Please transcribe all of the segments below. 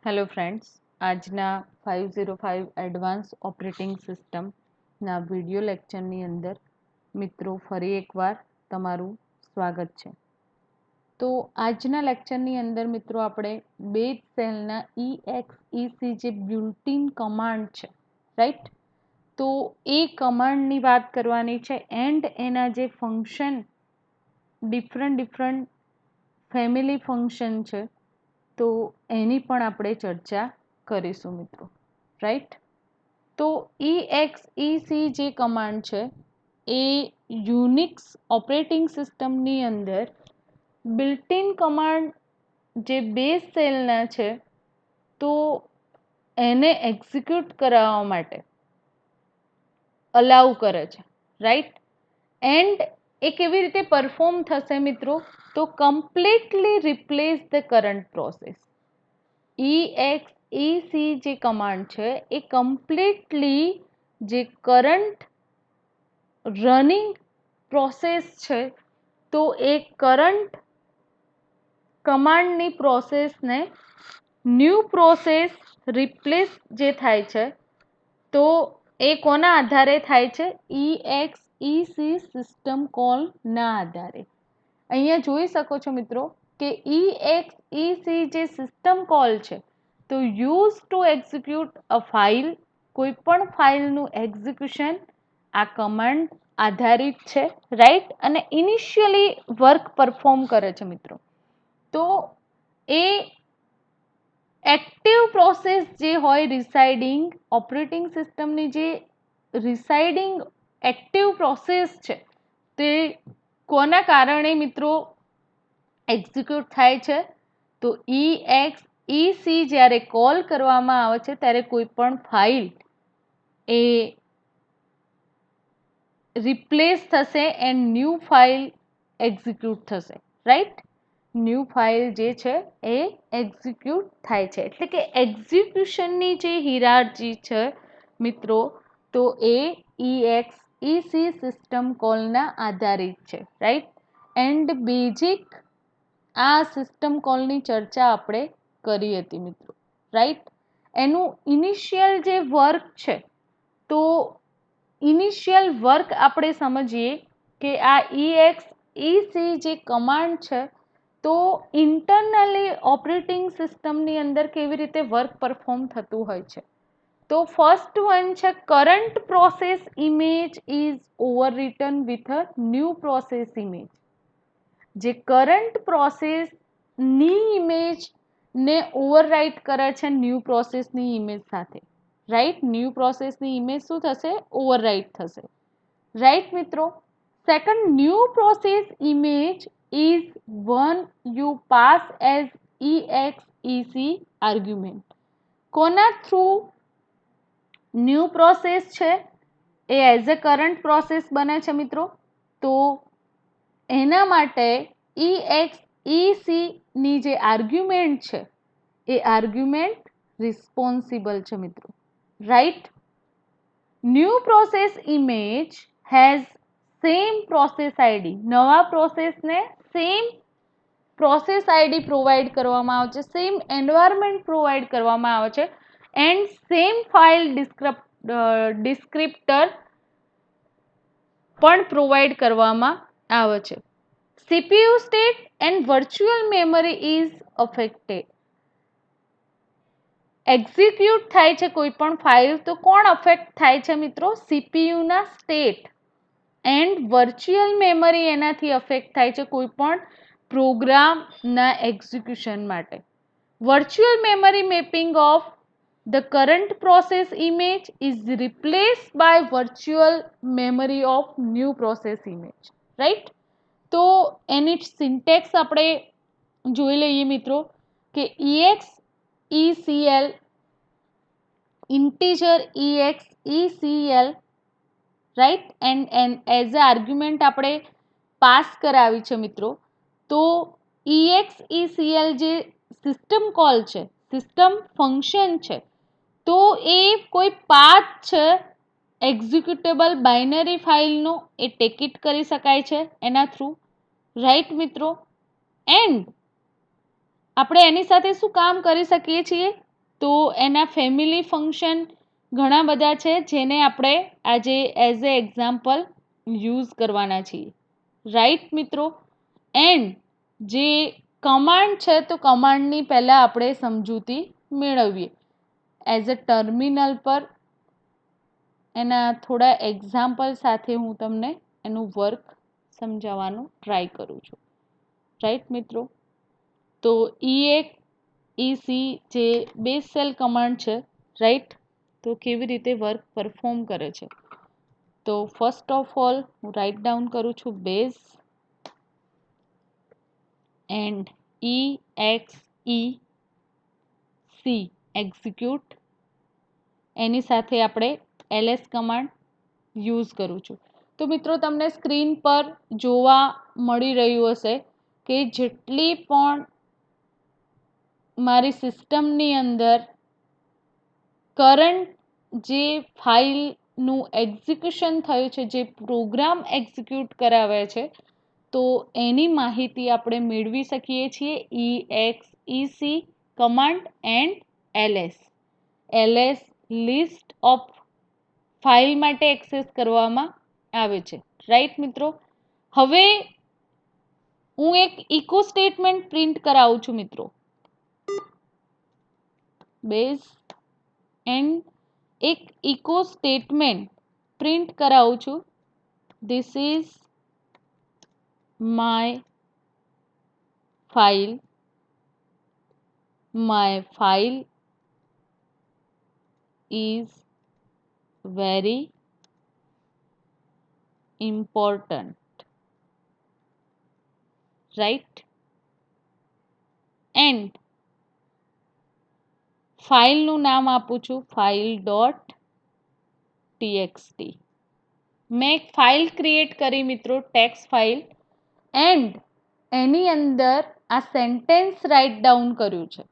Hello friends, આજના 505 advance operating સિસ્ટમના video લેક્ચરની અંદર મિત્રો ફરી એકવાર તમારું સ્વાગત છે. તો આજના લેક્ચરની અંદર મિત્રો આપણે બેઝ સેલના EXEC જે બિલ્ટ-ઇન કમાન્ડ છે, રાઈટ? તો એ કમાન્ડની વાત કરવાની છે એન્ડ એના જે ફંક્શન ડિફરન્ટ ફેમિલી ફંક્શન છે તો એની પણ આપણે ચર્ચા કરીશું મિત્રો, રાઈટ? તો EXEC જે કમાન્ડ છે એ યુનિક્સ ઓપરેટિંગ સિસ્ટમની અંદર બિલ્ટ-ઇન કમાન્ડ જે બેઝ સેલના છે તો એને એક્ઝિક્યુટ કરાવવા માટે અલાઉ કરે છે, રાઈટ? એન્ડ એ કેવી રીતે પરફોર્મ થશે મિત્રો? તો completely replace the current process. EXEC જે કમાન્ડ છે એ કમ્પ્લીટલી જે કરંટ રનિંગ પ્રોસેસ છે તો એ કરંટ કમાન્ડની પ્રોસેસને ન્યૂ પ્રોસેસ રિપ્લેસ જે થાય છે તો એ કોના આધારે થાય છે? EXEC સિસ્ટમ કોલના આધારે. અહીંયા જોઈ શકો છો મિત્રો કે EXEC જે સિસ્ટમ કોલ છે તો use to execute a file, કોઈ પણ ફાઇલનું એક્ઝિક્યુશન આ કમાન્ડ આધારિત છે, રાઈટ? અને ઇનિશિયલી વર્ક પરફોર્મ કરે છે મિત્રો. તો એ એક્ટિવ પ્રોસેસ જે હોય રિસાઇડિંગ ઓપરેટિંગ સિસ્ટમની જે રિસાઇડિંગ એક્ટિવ પ્રોસેસ છે તે કોના કારણે મિત્રો એક્ઝિક્યુટ થાય છે? તો EXEC જ્યારે કોલ કરવામાં આવે છે ત્યારે કોઈ પણ ફાઇલ એ રિપ્લેસ થશે એન્ડ ન્યૂ ફાઇલ એક્ઝિક્યુટ થશે, રાઈટ? ન્યૂ ફાઇલ જે છે એ એક્ઝિક્યુટ થાય છે. એટલે કે એક્ઝિક્યુશનની જે હિરાર્ચી છે મિત્રો તો એ EXEC સિસ્ટમ કોલના આધારિત છે, રાઈટ? એન્ડ બેઝિક આ સિસ્ટમ કોલની ચર્ચા આપણે કરી હતી મિત્રો, રાઈટ? એનું ઇનિશિયલ જે વર્ક છે તો ઇનિશિયલ વર્ક આપણે સમજીએ કે આ EXEC જે કમાન્ડ છે તો ઇન્ટરનલી ઓપરેટિંગ સિસ્ટમની અંદર કેવી રીતે વર્ક પરફોર્મ થતું હોય છે. તો ફર્સ્ટ વન છે current process image is overwritten with a new process image. જે કરંટ પ્રોસેસની ઇમેજને ઓવરરાઇટ કરે છે ન્યૂ પ્રોસેસની ઇમેજ સાથે, રાઈટ? ન્યૂ પ્રોસેસની ઇમેજ શું થશે? ઓવરરાઇટ થશે, રાઈટ મિત્રો? Second, new process image is one you pass as EXEC argument. કોના થ્રુ ન્યૂ પ્રોસેસ છે એ એઝ અ કરંટ પ્રોસેસ બને છે મિત્રો? તો એના માટે EXEC ની જે આર્ગ્યુમેન્ટ છે એ આર્ગ્યુમેન્ટ રિસ્પોન્સિબલ છે મિત્રો, right? New process image has same process ID. નવા પ્રોસેસને સેમ પ્રોસેસ આઈડી પ્રોવાઈડ કરવામાં આવે છે, સેમ એન્વાયરમેન્ટ પ્રોવાઈડ કરવામાં આવે છે એન્ડ સેમ ફાઇલ ડિસ્ક્રિપ્ટર પણ પ્રોવાઈડ કરવામાં આવે છે. CPU state and virtual memory is affected. Execute થાય છે કોઈ પણ ફાઇલ તો કોણ અફેક્ટ થાય છે મિત્રો? CPU ના સ્ટેટ એન્ડ વર્ચ્યુઅલ મેમરી એનાથી અફેક્ટ થાય છે કોઈ પણ પ્રોગ્રામના એક્ઝિક્યુશન માટે. Virtual memory mapping of the current process image is replaced by virtual memory of new process image, right? તો એની સિન્ટેક્સ આપણે જોઈ લઈએ મિત્રો કે EXECL integer EXECL, right? And as a argument આપણે પાસ કરાવી છે મિત્રો. તો EXECL જે સિસ્ટમ કોલ છે, સિસ્ટમ ફંક્શન છે તો એ કોઈ પાથ છે એક્ઝિક્યુટેબલ બાઇનરી ફાઇલનો એ ટેકિટ કરી શકાય છે એના થ્રુ, રાઈટ મિત્રો? એન્ડ આપણે એની સાથે શું કામ કરી શકીએ છીએ? તો એના ફેમિલી ફંક્શન ઘણા બધા છે જેને આપણે આજે એઝ એ એક્ઝામ્પલ યુઝ કરવાના છીએ, રાઈટ મિત્રો. એન્ડ જે કમાન્ડ છે તો કમાન્ડની પહેલાં આપણે સમજૂતી મેળવીએ. એઝ અ ટર્મિનલ પર એના થોડા એક્ઝામ્પલ સાથે હું તમને એનું વર્ક સમજાવવાનું ટ્રાય કરું છું, રાઈટ મિત્રો. તો EX જે બેઝ સેલ કમાન્ડ છે, રાઈટ, તો કેવી રીતે વર્ક પરફોર્મ કરે છે. તો ફર્સ્ટ ઓફ ઓલ હું રાઇટ ડાઉન કરું છું બેઝ એન્ડ EXEC એક્ઝિક્યુટ, એની સાથે આપણે LS કમાન્ડ યુઝ કરું છું. તો મિત્રો તમને સ્ક્રીન પર જોવા મળી રહ્યું હશે કે જેટલી પણ મારી સિસ્ટમની અંદર કરંટ જે ફાઇલનું એક્ઝિક્યુશન થયું છે, જે પ્રોગ્રામ એક્ઝિક્યુટ કરાવે છે, તો એની માહિતી આપણે મેળવી શકીએ છીએ EXEC command and LS list of file માટે એક્સેસ કરવામાં આવે છે, રાઈટ મિત્રો. હવે હું એક ઇકો સ્ટેટમેન્ટ પ્રિન્ટ કરાવું છું મિત્રો, બેઝ એન્ડ એક ઇકો સ્ટેટમેન્ટ પ્રિન્ટ કરાવું છું. This is my file, my file is very important, right. And ફાઇલનું નામ આપું છું file.txt. મેં એક ફાઇલ ક્રિએટ કરી મિત્રો, ટેક્સ્ટ ફાઇલ, એન્ડ એની અંદર આ સેન્ટેન્સ રાઇટ ડાઉન કર્યું છે,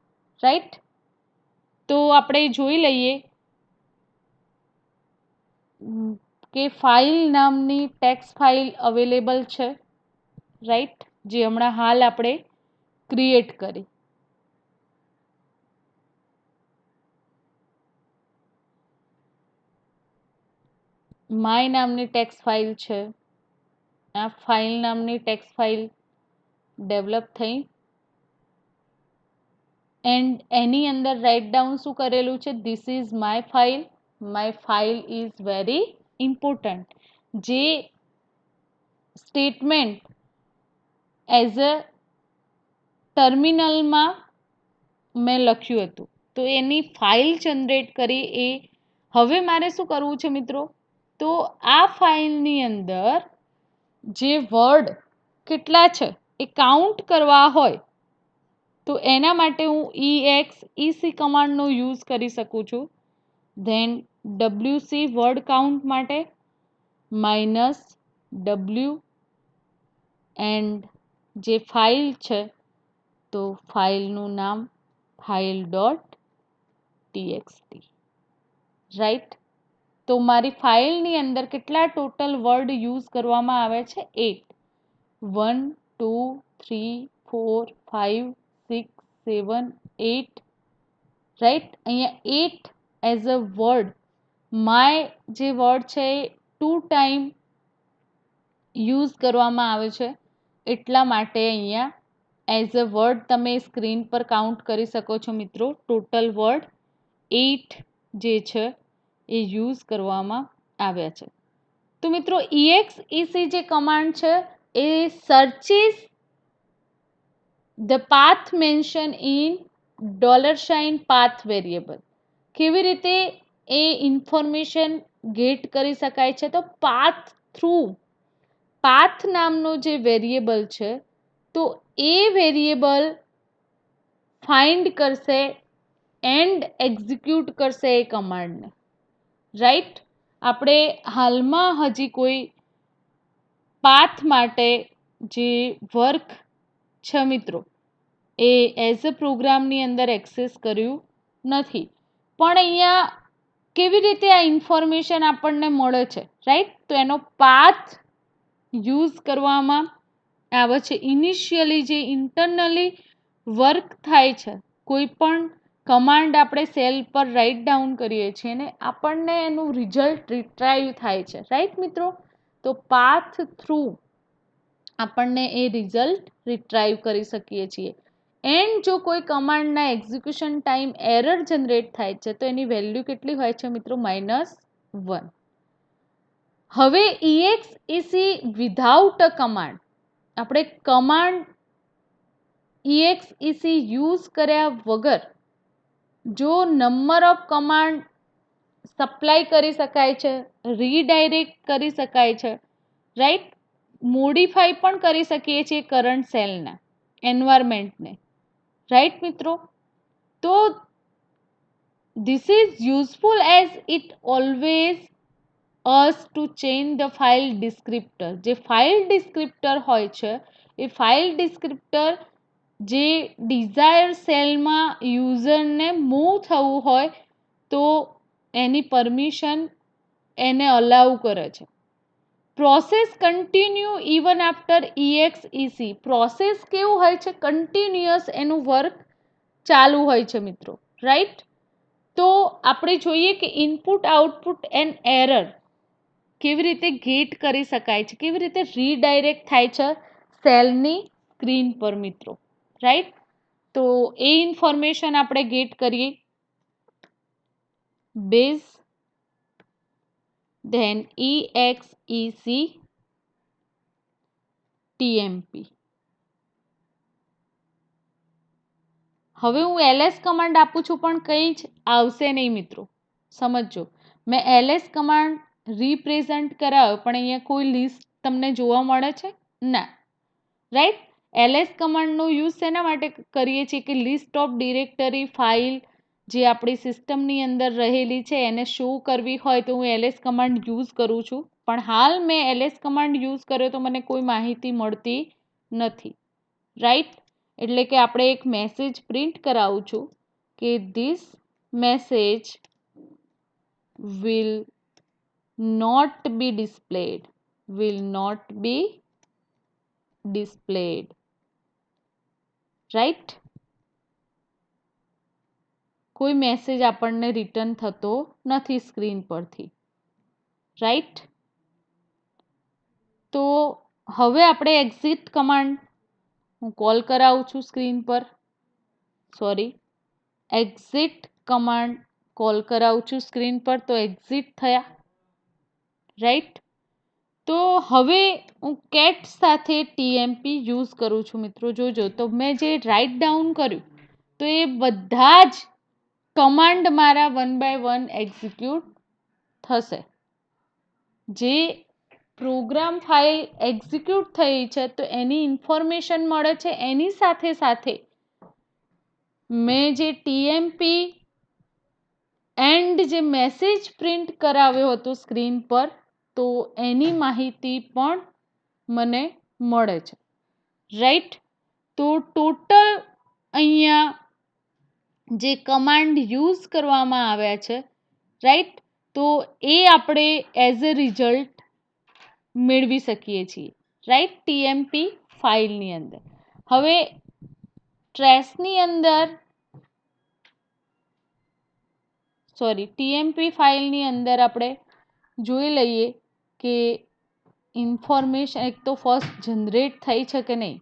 રાઈટ. તો આપણે જોઈ લઈએ કે ફાઇલ નામની ટેક્સ્ટ ફાઇલ અવેલેબલ છે, રાઈટ, જે હમણાં હાલ આપણે ક્રિએટ કરી. માય નામની ટેક્સ્ટ ફાઇલ છે, આ ફાઇલ નામની ટેક્સ્ટ ફાઇલ ડેવલપ થઈ એન્ડ એની અંદર રાઇટ ડાઉન શું કરેલું છે, this is my file is very important. જે સ્ટેટમેન્ટ એઝ અ ટર્મિનલમાં મેં લખ્યું હતું, તો એની ફાઇલ જનરેટ કરી. એ હવે મારે શું કરવું છે મિત્રો, તો આ ફાઇલની અંદર જે વર્ડ કેટલા છે એ કાઉન્ટ કરવા હોય તો એના માટે હું EXEC કમાન્ડનો યુઝ કરી શકું છું. ધેન WC વર્ડ કાઉન્ટ માટે -W એન્ડ જે ફાઇલ છે તો ફાઇલનું નામ file.txt, રાઈટ. તો મારી ફાઇલની અંદર કેટલા ટોટલ વર્ડ યુઝ કરવામાં આવે છે, 8. 1 2 3 4 5 6 7 8, રાઈટ. અહીંયા 8 એઝ અ વર્ડ, માય જે વર્ડ છે એ 2 ટાઈમ યુઝ કરવામાં આવે છે, એટલા માટે અહીંયા એઝ અ વર્ડ તમે સ્ક્રીન પર કાઉન્ટ કરી શકો છો મિત્રો. ટોટલ વર્ડ 8 જે છે એ યુઝ કરવામાં આવ્યા છે. તો મિત્રો EXEC જે કમાન્ડ છે એ searches the path mention in $path variable. કેવી રીતે એ ઇન્ફોર્મેશન ગેટ કરી શકાય છે, તો પાથ થ્રુ પાથ નામનો જે વેરિયેબલ છે તો એ વેરિયેબલ ફાઇન્ડ કરશે એન્ડ એક્ઝિક્યુટ કરશે એ કમાન્ડને, રાઈટ. આપણે હાલમાં હજી કોઈ પાથ માટે જે વર્ક છે મિત્રો એ એઝ અ પ્રોગ્રામની અંદર એક્સેસ કર્યું નથી, પણ અહીંયા કેવી રીતે આ ઇન્ફોર્મેશન આપણને મળે છે, રાઈટ. તો એનો પાથ યુઝ કરવામાં આવે છે. ઇનિશિયલી જે ઇન્ટરનલી વર્ક થાય છે કોઈ પણ કમાન્ડ આપણે સેલ પર રાઇટ ડાઉન કરીએ છીએ ને આપણને એનું રિઝલ્ટ રિટ્રાઈવ થાય છે, રાઈટ મિત્રો? તો પાથ થ્રુ આપણને એ રિઝલ્ટ રિટ્રાઈવ કરી શકીએ છીએ. એન્ડ જો કોઈ કમાન્ડના એક્ઝિક્યુશન ટાઈમ એરર જનરેટ થાય છે તો એની વેલ્યુ કેટલી હોય છે મિત્રો? -1. હવે EXEC વિધાઉટ અ કમાન્ડ, આપણે કમાન્ડ EXEC યુઝ કર્યા વગર જો નંબર ઓફ કમાન્ડ સપ્લાય કરી શકાય છે, રીડાયરેક્ટ કરી શકાય છે, રાઈટ, મોડિફાઈ પણ કરી શકીએ છીએ કરંટ સેલના એન્વાયરમેન્ટને, રાઈટ મિત્રો? તો this is useful as it always us to change the file descriptor. જે ફાઇલ ડિસ્ક્રિપ્ટર હોય છે એ ફાઇલ ડિસ્ક્રિપ્ટર જે ડિઝાયર સેલમાં યુઝરને મૂવ થવું હોય તો એની પરમિશન એને અલાઉ કરે છે. Process continue even after EXEC. Process કેવું હોય છે? કન્ટિન્યુઅસ એનું વર્ક ચાલુ હોય છે મિત્રો, રાઈટ? તો આપણે જોઈએ કે ઇનપુટ આઉટપુટ એન્ડ એરર કેવી રીતે ગેટ કરી શકાય છે, કેવી રીતે રીડાયરેક્ટ થાય છે સેલની સ્ક્રીન પર મિત્રો, રાઈટ? તો એ ઇન્ફોર્મેશન આપણે ગેટ કરીએ. Base then EXEC TMP. હવે હું LS કમાન્ડ આપું છું પણ કંઈ જ આવશે નહીં મિત્રો, સમજો. મેં LS કમાન્ડ રિપ્રેઝન્ટ કરાવ્યો પણ અહીંયા કોઈ લિસ્ટ તમને જોવા મળે છે ના, રાઈટ? LS કમાન્ડનો યુઝ શેના માટે કરીએ છીએ કે લિસ્ટ ઓફ ડિરેક્ટરી ફાઇલ જે આપણી સિસ્ટમની અંદર રહેલી છે એને શો કરવી હોય તો હું LS કમાન્ડ યુઝ કરું છું, પણ હાલ મેં LS કમાન્ડ યુઝ કર્યો તો મને કોઈ માહિતી મળતી નથી, રાઈટ? એટલે કે આપણે એક મેસેજ પ્રિન્ટ કરાવું છું કે this message will not be displayed, will not be displayed, right? કોઈ મેસેજ આપણને રિટર્ન થતો નથી સ્ક્રીન પરથી, રાઈટ? તો હવે આપણે એક્ઝિટ કમાન્ડ હું કોલ કરાવું છું સ્ક્રીન પર, સોરી, એક્ઝિટ કમાન્ડ કોલ કરાવું છું સ્ક્રીન પર, તો એક્ઝિટ થયા, રાઈટ? તો હવે હું કેટ સાથે TMP યુઝ કરું છું મિત્રો. જોજો તો મેં જે રાઇટ ડાઉન કર્યું તો એ બધા જ કમાન્ડ મારા 1 by 1 એક્ઝિક્યુટ થશે. જે પ્રોગ્રામ ફાઇલ એક્ઝિક્યુટ થઈ છે તો એની ઇન્ફોર્મેશન મળે છે, એની સાથે સાથે મેં જે TMP એન્ડ જે મેસેજ પ્રિન્ટ કરાવ્યો હતો સ્ક્રીન પર તો એની માહિતી પણ મને મળે છે, રાઈટ? તો ટોટલ અહીંયા જે કમાન્ડ યુઝ કરવામાં આવ્યા છે, રાઈટ, તો એ આપણે એઝ અ રિઝલ્ટ મેળવી શકીએ છીએ, રાઈટ? TMP ફાઇલની અંદર. હવે ટ્રેસની અંદર, સોરી, TMP ફાઇલની અંદર આપણે જોઈ લઈએ કે ઇન્ફોર્મેશન એક તો ફર્સ્ટ જનરેટ થઈ છે કે નહીં.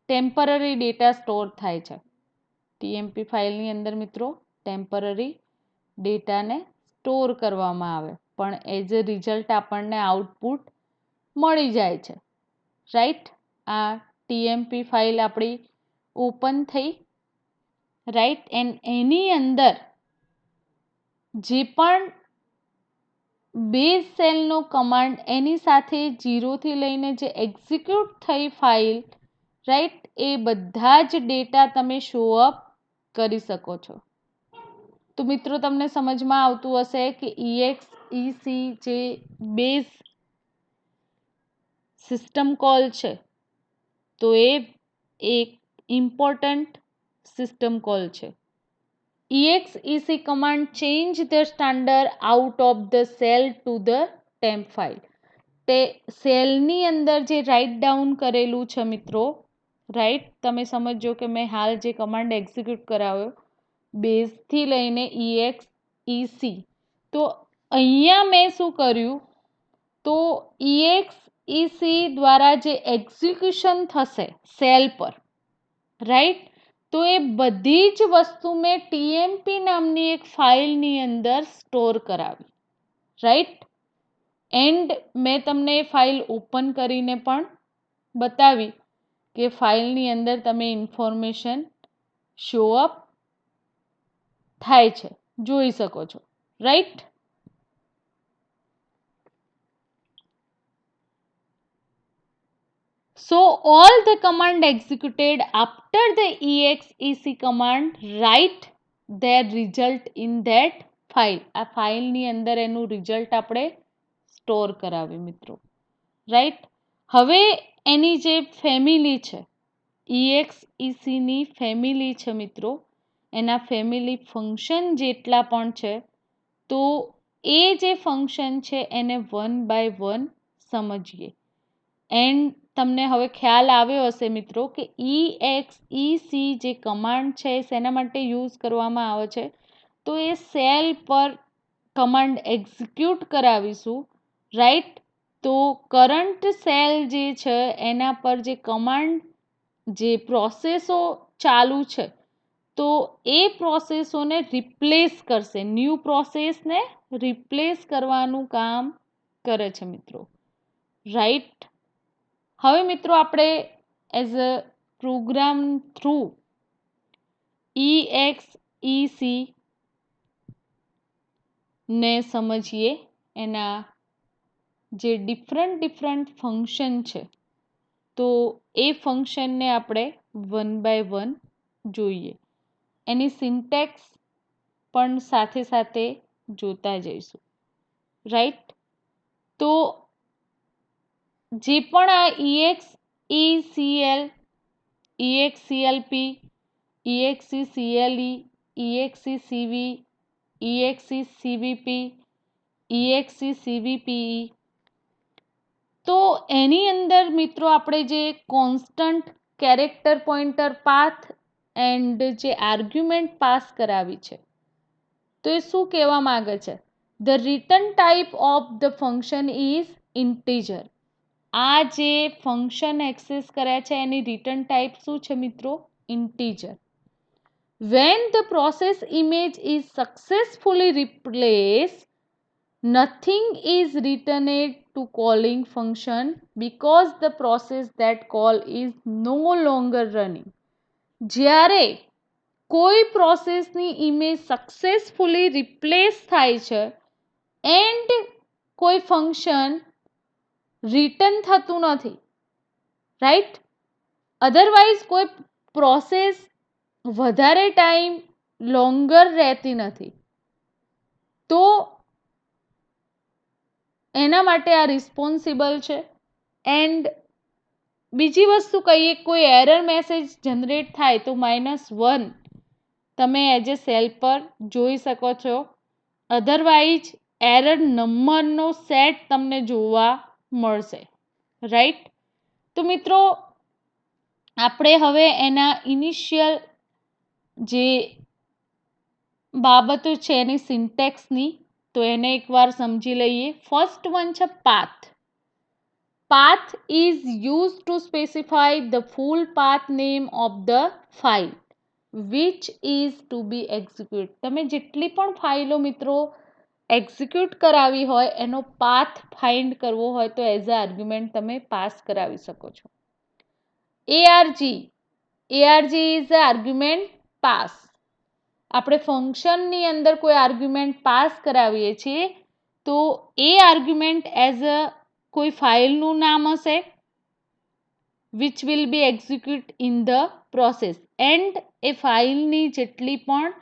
ટેમ્પરરી ડેટા સ્ટોર થાય છે TMP ફાઇલની અંદર મિત્રો. ટેમ્પરરી ડેટાને સ્ટોર કરવામાં આવે પણ એઝ અ રિઝલ્ટ આપણને આઉટપુટ મળી જાય છે, રાઈટ? આ TMP ફાઇલ આપણી ઓપન થઈ, રાઈટ? એન્ડ એની અંદર જે પણ બેઝ સેલનો કમાન્ડ એની સાથે 0 થી લઈને જે એક્ઝિક્યુટ થઈ ફાઇલ, રાઈટ, એ બધા જ ડેટા તમે શો અપ કરી શકો છો. તો મિત્રો તમને સમજમાં આવતું હશે કે EXEC જે બેઝ સિસ્ટમ કોલ છે તો એ એક ઇમ્પોર્ટન્ટ સિસ્ટમ કોલ છે. EXEC command change the standard out of the cell to the temp file. તે સેલની અંદર જે રાઇટ ડાઉન કરેલું છે મિત્રો, રાઈટ, તમે સમજો કે મેં હાલ જે કમાન્ડ એક્ઝિક્યુટ કરાવ્યો બેઝથી લઈને EX EC, તો અહીંયા મેં શું કર્યું, તો EX EC દ્વારા જે એક્ઝિક્યુશન થશે સેલ પર, રાઈટ, તો એ બધી જ વસ્તુ મેં TMP નામની એક ફાઇલની અંદર સ્ટોર કરાવી, રાઈટ. એન્ડ મેં તમને એ ફાઇલ ઓપન કરીને પણ બતાવી કે ફાઇલની અંદર તમે ઇન્ફોર્મેશન શો અપ થાય છે, જોઈ શકો છો, right. So all the command executed after the exec command write their result in that file. આ ફાઇલની અંદર એનું રિઝલ્ટ આપણે સ્ટોર કરાવી મિત્રો, રાઈટ. હવે એની જે ફેમિલી છે, EXEC ની ફેમિલી છે મિત્રો, એના ફેમિલી ફંક્શન જેટલા પણ છે, તો એ જે ફંક્શન છે એને 1 by 1 સમજીએ. એન્ડ તમને હવે ખ્યાલ આવ્યો હશે મિત્રો કે EXEC જે કમાન્ડ છે શેના માટે યુઝ કરવામાં આવે છે, તો એ સેલ પર કમાન્ડ એક્ઝિક્યુટ કરાવીશું, રાઈટ. તો કરંટ સેલ જે છે એના પર જે કમાન્ડ જે પ્રોસેસો ચાલુ છે, તો એ પ્રોસેસોને રિપ્લેસ કરશે, ન્યૂ પ્રોસેસને રિપ્લેસ કરવાનું કામ કરે છે મિત્રો, રાઈટ. હવે મિત્રો આપણે as a program through EXEC ને સમજીએ, એના જે ડિફરન્ટ ફંક્શન છે, તો એ ફંક્શનને આપણે 1 by 1 જોઈએ, એની સિન્ટેક્સ પણ સાથે સાથે જોતા જઈશું, રાઈટ. તો જે પણ આ EXECL, EXCLP, EXCCLE, EXCCV, EXCCVP, EXCCVPE, તો એની અંદર મિત્રો આપણે જે constant character pointer path and જે આર્ગ્યુમેન્ટ પાસ કરાવી છે, તો એ શું કહેવા માંગે છે, the return type of the function is integer. આ જે ફંક્શન એક્સેસ કર્યા છે એની રિટર્ન ટાઈપ શું છે મિત્રો, integer. When the process image is successfully replaced, nothing is returned to calling function because the process that call is no longer running. જ્યારે કોઈ પ્રોસેસની image successfully replace થાય છે એન્ડ કોઈ ફંક્શન રિટર્ન થતું નથી, રાઈટ. અધરવાઇઝ કોઈ process વધારે time longer રહેતી નથી, તો એના માટે આ રિસ્પોન્સિબલ છે. એન્ડ બીજી વસ્તુ કહીએ, કોઈ એરર મેસેજ જનરેટ થાય તો -1 તમે એઝ એ સેલ પર જોઈ શકો છો, અધરવાઇઝ એરર નંબરનો સેટ તમને જોવા મળશે, રાઈટ. તો મિત્રો આપણે હવે એના ઇનિશિયલ જે બાબતો છે એની સિન્ટેક્સની, તો એને એકવાર સમજી લઈએ. ફર્સ્ટ વન છે path. Path is use to specify the full path name of the file which is to be execute. તમે જેટલી પણ ફાઇલો મિત્રો એક્ઝિક્યુટ કરાવી હોય એનો પાથ ફાઇન્ડ કરવો હોય તો એઝ અ આર્ગ્યુમેન્ટ તમે પાસ કરાવી શકો છો. ARG is a argument pass. આપણે ફંક્શનની અંદર કોઈ આર્ગ્યુમેન્ટ પાસ કરાવીએ છીએ તો એ આર્ગ્યુમેન્ટ એઝ અ કોઈ ફાઇલનું નામ હશે which will be execute in the process, and એ ફાઇલની જેટલી પણ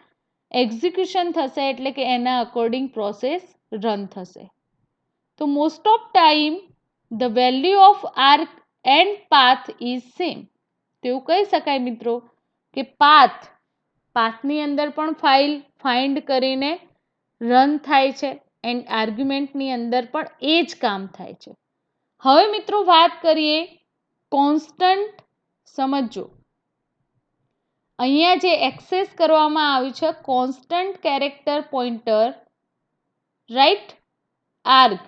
એક્ઝિક્યુશન થશે એટલે કે એના અકોર્ડિંગ પ્રોસેસ રન થશે. તો most of time the value of arg and path is same. તેવું કહી શકાય મિત્રો કે પાથની અંદર પણ ફાઇલ ફાઇન્ડ કરીને રન થાય છે એન્ડ આર્ગ્યુમેન્ટની અંદર પણ એ જ કામ થાય છે. હવે મિત્રો વાત કરીએ કોન્સ્ટન્ટ. સમજો અહીંયા જે એક્સેસ કરવામાં આવ્યું છે constant character pointer, right, arg.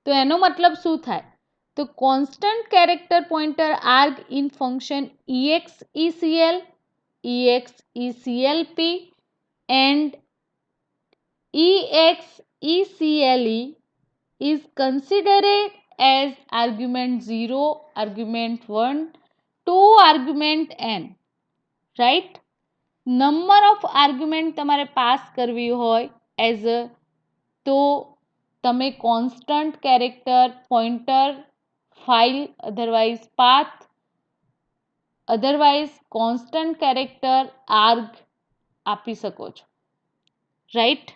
તો એનો મતલબ શું થાય? તો constant character pointer arg in function execl, execlp and execle is considered as argument 0, argument 1, 2 argument n, right? Number of argument તમારે પાસ કરવી હોય એઝ તો તમે constant character pointer file otherwise path otherwise constant character arg આપી શકો છો, right.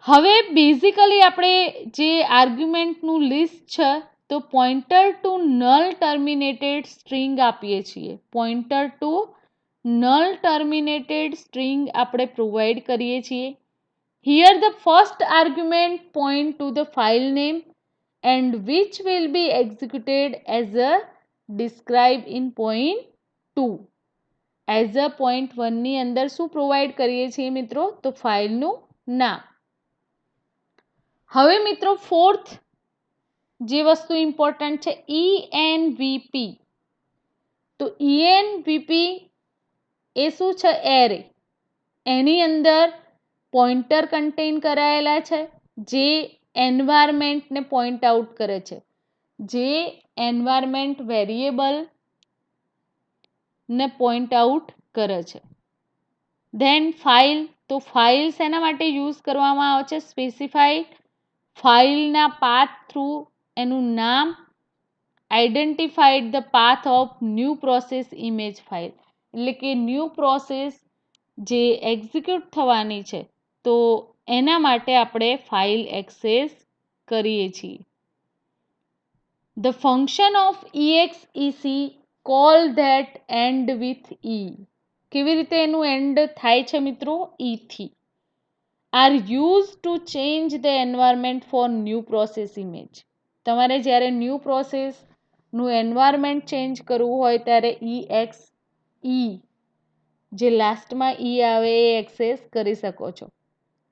હવે basically આપણે જે આર્ગ્યુમેન્ટનું લિસ્ટ છે તો pointer to null terminated string આપીએ છીએ. Pointer to null terminated string આપણે પ્રોવાઈડ કરીએ છીએ. Here the first argument point to the file name and which will be executed as a describe in point 2. As a point 1 ની અંદર શું provide કરીએ છીએ મિત્રો? તો ફાઇલનું નામ. હવે મિત્રો ફોર્થ જે વસ્તુ ઇમ્પોર્ટન્ટ છે envp. તો envp એ શું છે? એરે. એની અંદર પોઇન્ટર કન્ટેન કરાયેલા છે જે એન્વાયરમેન્ટને પોઈન્ટ આઉટ કરે છે, જે એન્વાયરમેન્ટ વેરિયેબલ ને પોઈન્ટ આઉટ કરે છે. Than file. તો ફાઇલ શેના માટે યુઝ કરવામાં આવે છે? સ્પેસિફાઈડ ફાઇલના પાથ થ્રુ એનું નામ, identified the path of new process image file, એટલે કે ન્યૂ પ્રોસેસ જે એક્ઝિક્યુટ થવાની છે તો એના માટે આપણે ફાઇલ એક્સેસ કરીએ છીએ. The function of exec call that and with e. કેવી રીતે એનું એન્ડ થાય છે મિત્રો? e થી. Are use to change the environment for new process image. તમારે જ્યારે ન્યૂ પ્રોસેસનું એન્વાયરમેન્ટ ચેન્જ કરવું હોય ત્યારે exe જે લાસ્ટમાં e આવે એ એક્સેસ કરી શકો છો.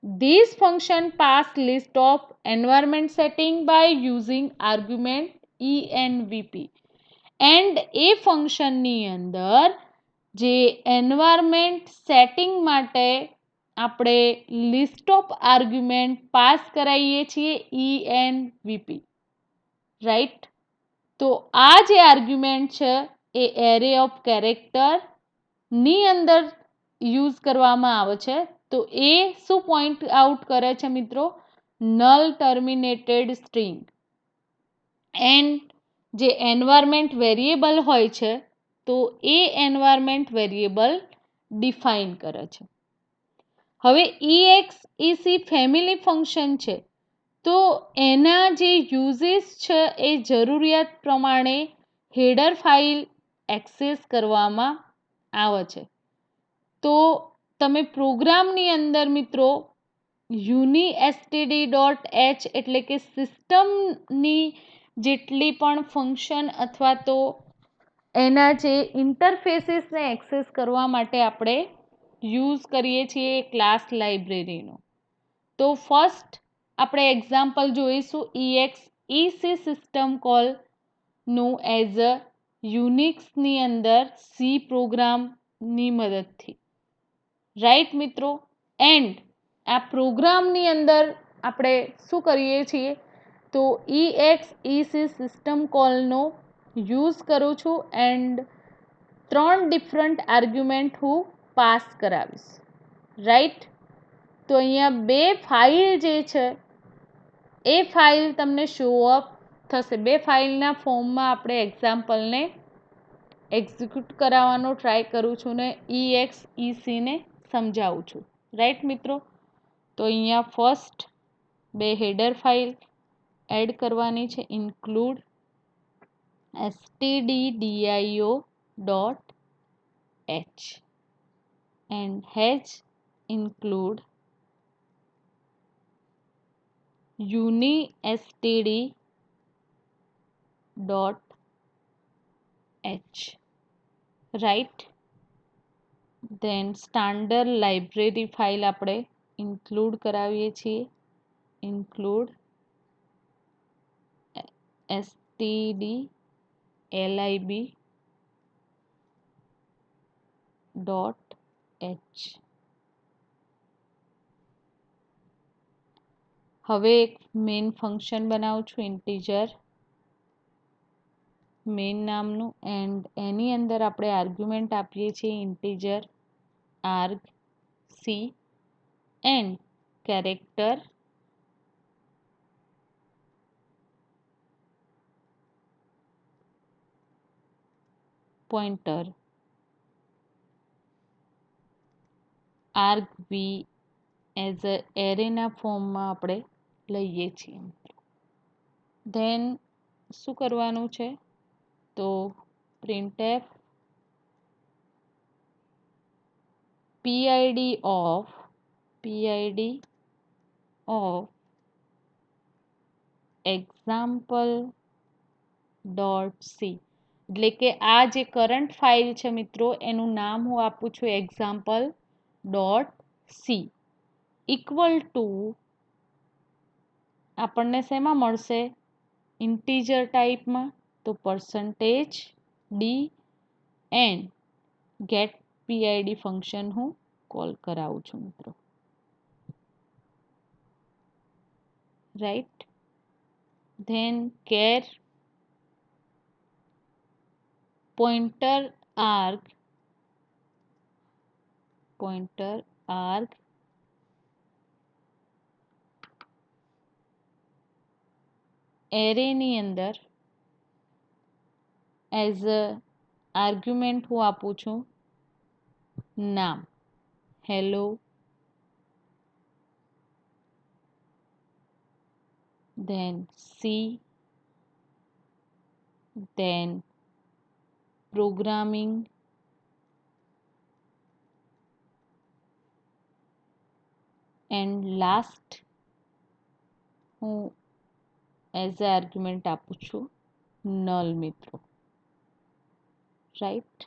This function pass list of environment setting by using argument envp. And એ ફંક્શનની અંદર જે એન્વાયરમેન્ટ સેટિંગ માટે આપણે લિસ્ટ ઓફ આર્ગ્યુમેન્ટ પાસ કરાવીએ છીએ envp, રાઈટ. તો આ જે આર્ગ્યુમેન્ટ છે એ એરે ઓફ કેરેક્ટર ની અંદર યુઝ કરવામાં આવે છે. તો એ શું પોઈન્ટ આઉટ કરે છે મિત્રો? Null terminated string. એન્ડ જે એન્વાયરમેન્ટ વેરિયેબલ હોય છે તો એ એન્વાયરમેન્ટ વેરિયેબલ ડિફાઇન કરે છે. હવે exec ફેમિલી ફંક્શન છે તો એના જે યુઝીસ છે એ જરૂરિયાત પ્રમાણે હેડર ફાઇલ એક્સેસ કરવામાં આવે છે. તો તમે પ્રોગ્રામની અંદર મિત્રો unistd.h એટલે કે સિસ્ટમની જેટલી પણ ફંક્શન અથવા તો એના જે ઇન્ટરફેસીસને એક્સેસ કરવા માટે આપણે યુઝ કરીએ છીએ ક્લાસ લાઇબ્રેરીનો. તો ફર્સ્ટ આપણે એક્ઝામ્પલ જોઈશું exec સિસ્ટમ કોલનું એઝ અ યુનિક્સની અંદર સી પ્રોગ્રામની મદદથી, રાઈટ મિત્રો. એન્ડ આ પ્રોગ્રામની અંદર આપણે શું કરીએ છીએ? તો exec સિસ્ટમ કોલનો યુઝ કરું છું એન્ડ 3 ડિફરન્ટ આર્ગ્યુમેન્ટ હું પાસ કરાવીશ, રાઈટ. તો અહીંયા 2 ફાઇલ જે છે એ ફાઇલ તમને શો અપ થશે. 2 ફાઇલના ફોર્મમાં આપણે એક્ઝામ્પલને એક્ઝિક્યુટ કરાવવાનો ટ્રાય કરું છું ને exec ને સમજાવું છું, રાઈટ મિત્રો. તો અહીંયા ફર્સ્ટ 2 હેડર ફાઇલ એડ કરવાની છે, include stdio.h and h include unistd dot h, right. Then standard library file આપણે ઇન્ક્લુડ કરાવીએ છીએ, ઇન્ક્લુડ stdlib ડોટ h. હવે એક મેઇન ફંક્શન બનાવું છું ઇન્ટીજર મેઇન નામનું, એન્ડ એની અંદર આપણે આર્ગ્યુમેન્ટ આપીએ છીએ integer arg c and character pointer argv as a એરેના ફોર્મમાં આપણે લઈએ છીએ. ધેન શું કરવાનું છે, તો printf pid of example dot C, એટલે કે આ જે કરંટ ફાઇલ છે મિત્રો એનું નામ હું આપું છું example dot C, equal to આપણને શેમાં મળશે, ઇન્ટીજર ટાઈપમાં, તો percentage D and get PID function હું કોલ કરાવું છું મિત્રો, right. Then char pointer arg એરેની અંદર એઝ અ આર્ગ્યુમેન્ટ હું આપું છું નામ hello, then C, then programming, and last હું એઝ અ આર્ગ્યુમેન્ટ આપું છું નલ મિત્રો, રાઈટ.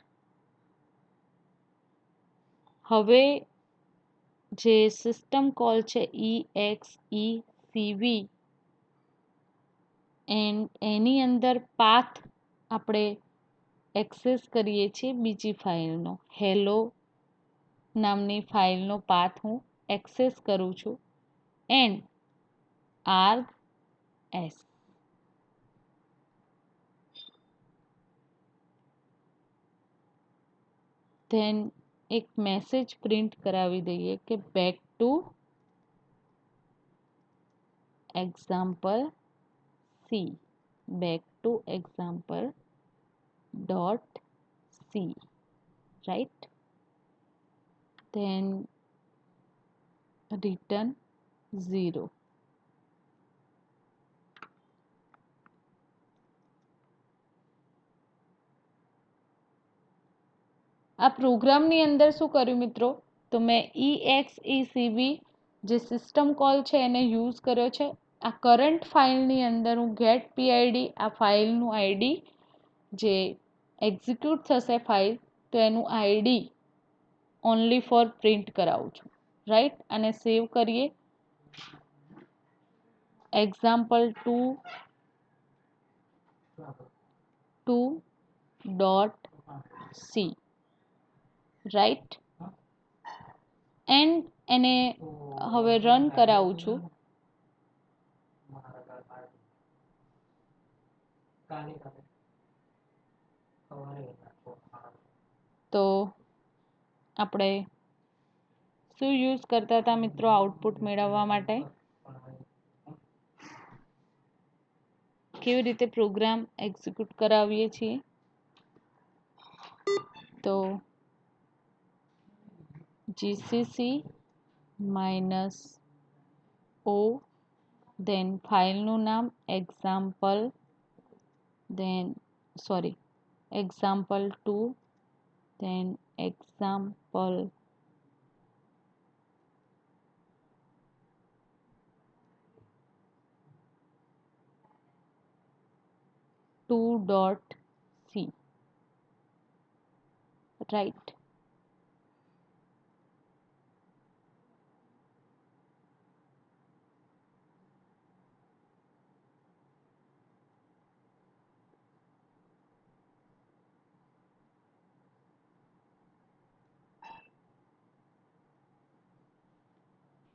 હવે જે સિસ્ટમ કોલ છે execv એન્ડ એની અંદર પાથ આપણે એક્સેસ કરીએ છીએ બીજી ફાઇલનો, હેલો નામની ફાઇલનો પાથ હું એક્સેસ કરું છું એન્ડ arg s. ધેન એક મેસેજ પ્રિન્ટ કરાવી દઈએ કે back to example C, back to example dot C, right. Then return 0. આ પ્રોગ્રામની અંદર શું કર્યું મિત્રો, તો મેં execv જે સિસ્ટમ કોલ છે એને યુઝ કર્યો છે. આ કરંટ ફાઇલની અંદર હું ગેટ પીઆઈડી આ ફાઇલનું આઈડી જે એક્ઝિક્યુટ થશે ફાઇલ, તો એનું આઈડી ઓનલી ફોર પ્રિન્ટ કરાવું છું, રાઈટ. અને સેવ કરીએ example2 dot C, right. And એને હવે રન કરાવું છું, તો આપણે શું યુઝ કરતા હતા મિત્રો આઉટપુટ મેળવવા માટે, કેવી રીતે પ્રોગ્રામ એક્ઝિક્યુટ કરાવીએ છીએ, તો જીસીસી -o, ધેન ફાઇલનું નામ example, then example2, then example 2.c, right?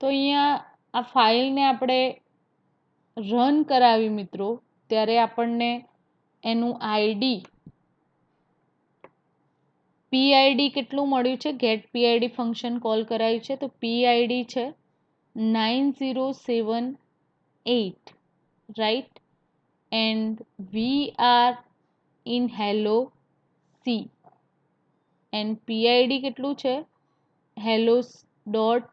તો અહીંયા આ ફાઇલને આપણે રન કરાવી મિત્રો, ત્યારે આપણને એનું આઈડી પીઆઈડી કેટલું મળ્યું છે? ગેટ પીઆઈડી ફંક્શન કોલ કરાયું છે, તો પીઆઈડી છે 9078, right? And we are in hello C, and PID કેટલું છે? Hello dot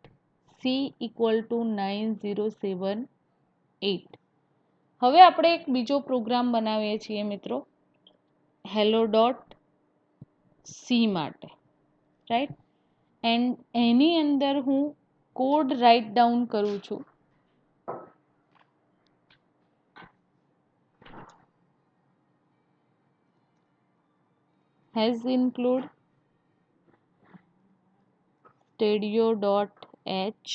C equal two 9078. હવે આપણે એક બીજો પ્રોગ્રામ બનાવીએ છીએ મિત્રો હેલો ડોટ સી માટે, રાઈટ? એન્ડ એની અંદર હું કોડ રાઇટ ડાઉન કરું છું. Has include stadio.h,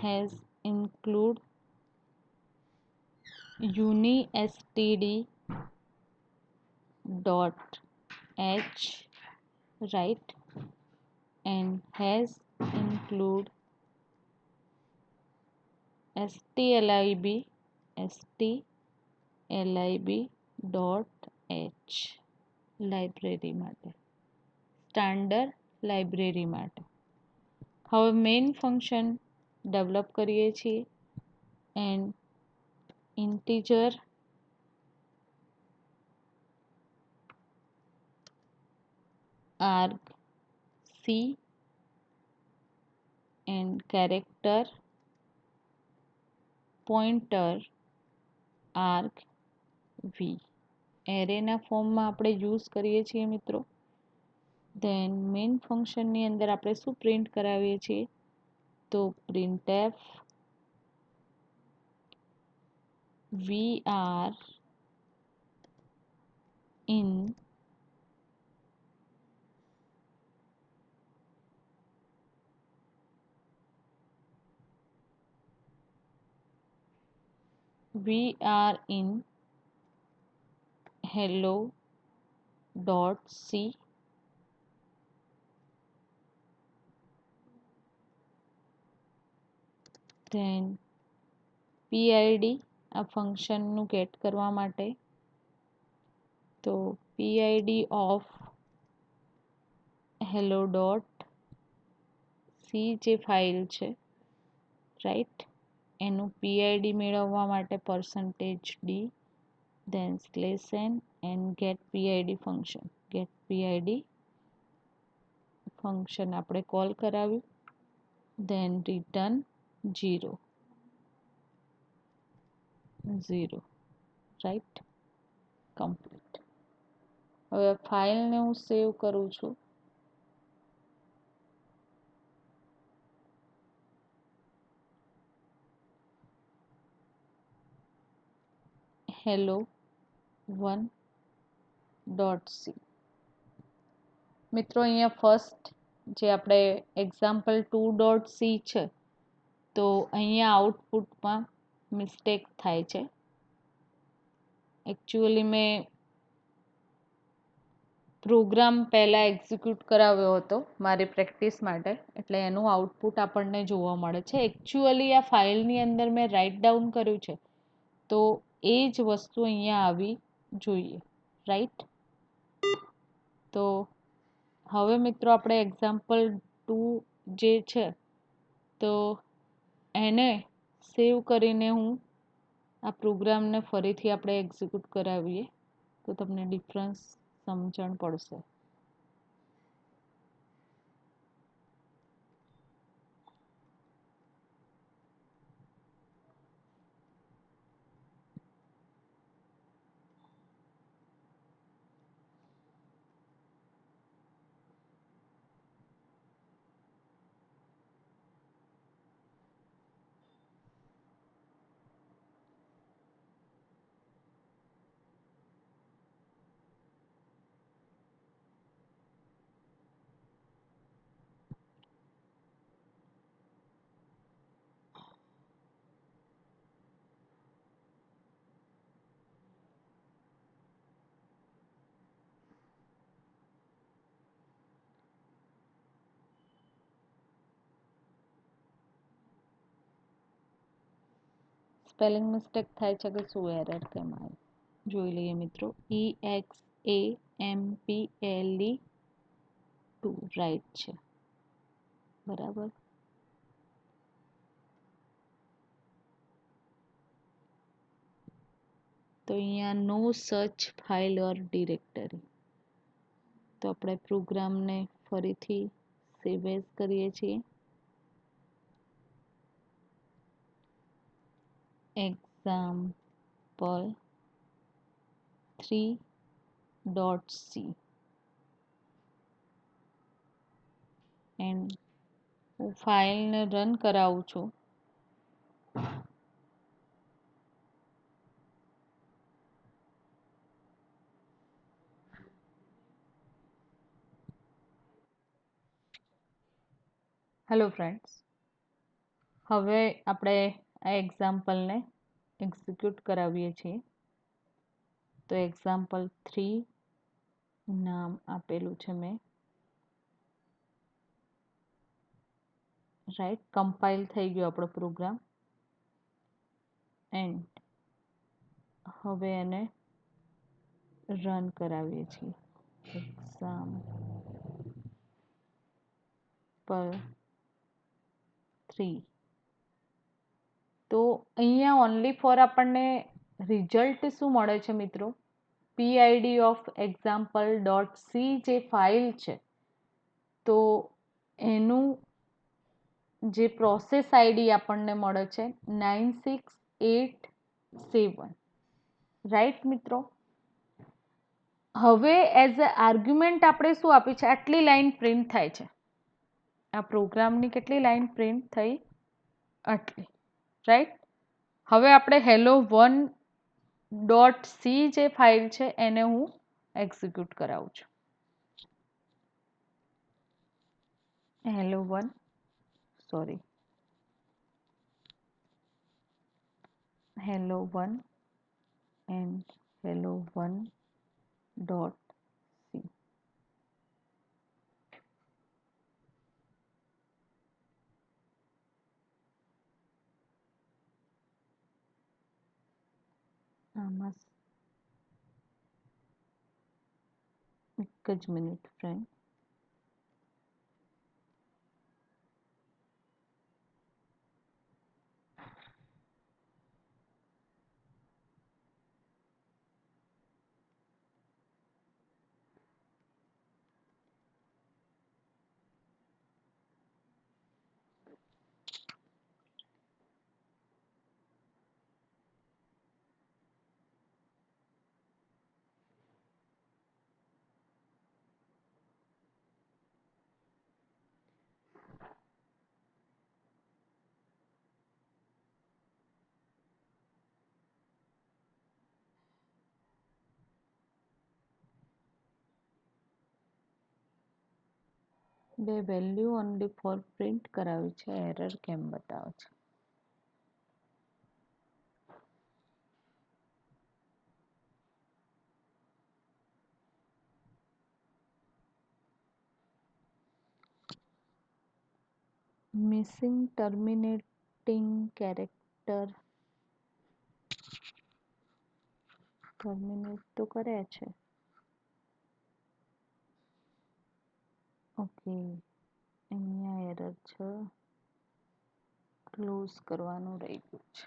has include unistd.h, right? And has include stlib.h, library માટે, સ્ટાન્ડર્ડ લાઇબ્રેરી માટે. હવે મેઇન ફંક્શન ડેવલપ કરીએ છીએ and integer arg c and character pointer arg v એરેના ફોર્મમાં આપણે યુઝ કરીએ છીએ મિત્રો. ધેન મેઇન ફંક્શનની અંદર આપણે શું પ્રિન્ટ કરાવીએ છીએ? તો printf we are in hello.c, then PID આ ફંક્શનનું ગેટ કરવા માટે, તો PID ઓફ hello.c જે ફાઇલ છે, રાઈટ? એનું PID મેળવવા માટે %d, then /n and get PID function. get PID function આપણે કોલ કરાવ્યું, then return 0, રાઈટ? કમ્પ્લીટ. હવે ફાઇલને હું સેવ કરું છું. hello1.c. મિત્રો અહીંયા ફર્સ્ટ જે આપણે example2.c છે, તો અહીંયા આઉટપુટમાં મિસ્ટેક થાય છે. એકચ્યુઅલી મેં પ્રોગ્રામ પહેલાં એક્ઝિક્યુટ કરાવ્યો હતો મારી પ્રેક્ટિસ માટે, એટલે એનું આઉટપુટ આપણને જોવા મળે છે. એકચ્યુઅલી આ ફાઇલની અંદર મેં રાઇટ ડાઉન કર્યું છે, તો એ જ વસ્તુ અહીંયા આવી જોઈએ, રાઈટ? તો હવે મિત્રો આપણે example2 જે છે, તો એને સેવ કરીને હું આ પ્રોગ્રામને ફરીથી આપણે એક્ઝિક્યુટ કરાવીએ તો તમને ડિફરન્સ સમજણ પડશે. સ્પેલિંગ મિસ્ટેક થાય છે કે શું એરર કેમ આવે જોઈ લઈએ મિત્રો. EXAMPLE 2 રાઈટ છે બરાબર. તો અહીંયા નો સચ ફાઇલ ઓર ડિરેક્ટરી. તો આપણે પ્રોગ્રામને ફરીથી સેવ એઝ કરીએ છીએ. example3.c એન્ડ હું ફાઇલને રન કરાવું છું. હેલો ફ્રેન્ડ્સ, હવે આપણે આ એક્ઝામ્પલને એક્ઝિક્યુટ કરાવીએ છીએ. તો example3 નામ આપેલું છે મેં. રાઈટ, કમ્પાઇલ થઈ ગયો આપણો પ્રોગ્રામ. એન્ડ હવે એને રન કરાવીએ છીએ. example3. તો અહીંયા ઓનલી ફોર આપણને રિઝલ્ટ શું મળે છે મિત્રો? PID ઓફ example.c જે ફાઇલ છે તો એનું જે પ્રોસેસ આઈડી આપણને મળે છે 9687. રાઈટ મિત્રો. હવે એઝ અ આર્ગ્યુમેન્ટ આપણે શું આપી છે? આટલી લાઈન પ્રિન્ટ થાય છે. આ પ્રોગ્રામની કેટલી લાઈન પ્રિન્ટ થઈ? આટલી. રાઈટ. હવે આપણે hello1.c જે ફાઇલ છે એને હું એક્ઝિક્યુટ કરાવું છું. hello1 and hello1.c. આમાં એક જ મિનિટ ફ્રેન્ડ. બે વેલ્યુ ઓનલી ફોર પ્રિન્ટ કરાવી છે, એરર કેમ બતાવે છે? Missing terminating character. ટર્મિનેટ તો કર્યા છે. ઓકે, અહીંયા એરર છે, ક્લોઝ કરવાનું રહી ગયું છે.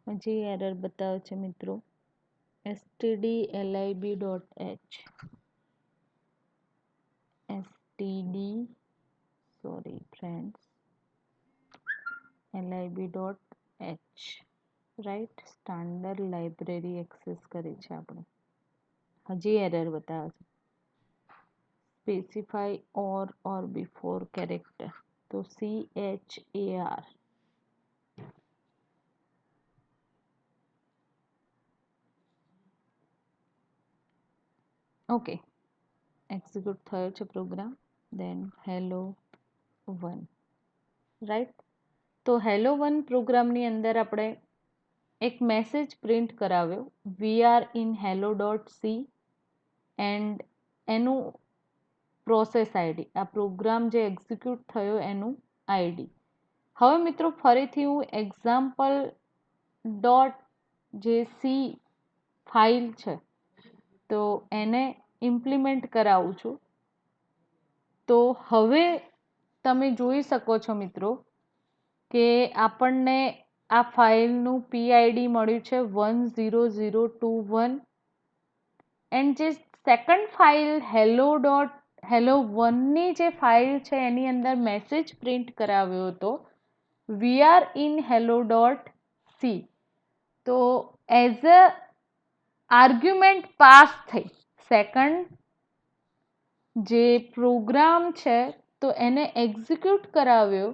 હજી એરર બતાવે છે મિત્રો. stdlib.h sorry friends, lib.h right. Standard library access કરી છે આપણે. હજી એરર બતાવે છે. સ્પેસિફાઈ ઓર બિફોર કેરેક્ટર. તો CHAR. ઓકે, એક્ઝિક્યુટ થયો છે પ્રોગ્રામ. દેન hello1. રાઈટ. તો hello1 પ્રોગ્રામની અંદર આપણે એક મેસેજ પ્રિન્ટ કરાવ્યો we are in hello dot C and એનું પ્રોસેસ આઈડી, આ પ્રોગ્રામ જે એક્ઝિક્યુટ થયો એનું આઈડી. હવે મિત્રો ફરીથી હું એક્ઝામ્પલ ડોટ જે સી ફાઇલ છે તો એને ઇમ્પ્લિમેન્ટ કરાવું છું. તો હવે તમે જોઈ શકો છો મિત્રો કે આપણને આ ફાઇલનું પીઆઈડી મળ્યું છે 10021 એન્ડ જે સેકન્ડ ફાઇલ હેલો1ની જે ફાઇલ છે એની અંદર મેસેજ પ્રિન્ટ કરાવ્યો હતો we are in hello dot C. તો એઝ અ આર્ગ્યુમેન્ટ પાસ થઈ સેકન્ડ જે પ્રોગ્રામ છે તો એને એક્ઝિક્યુટ કરાવ્યો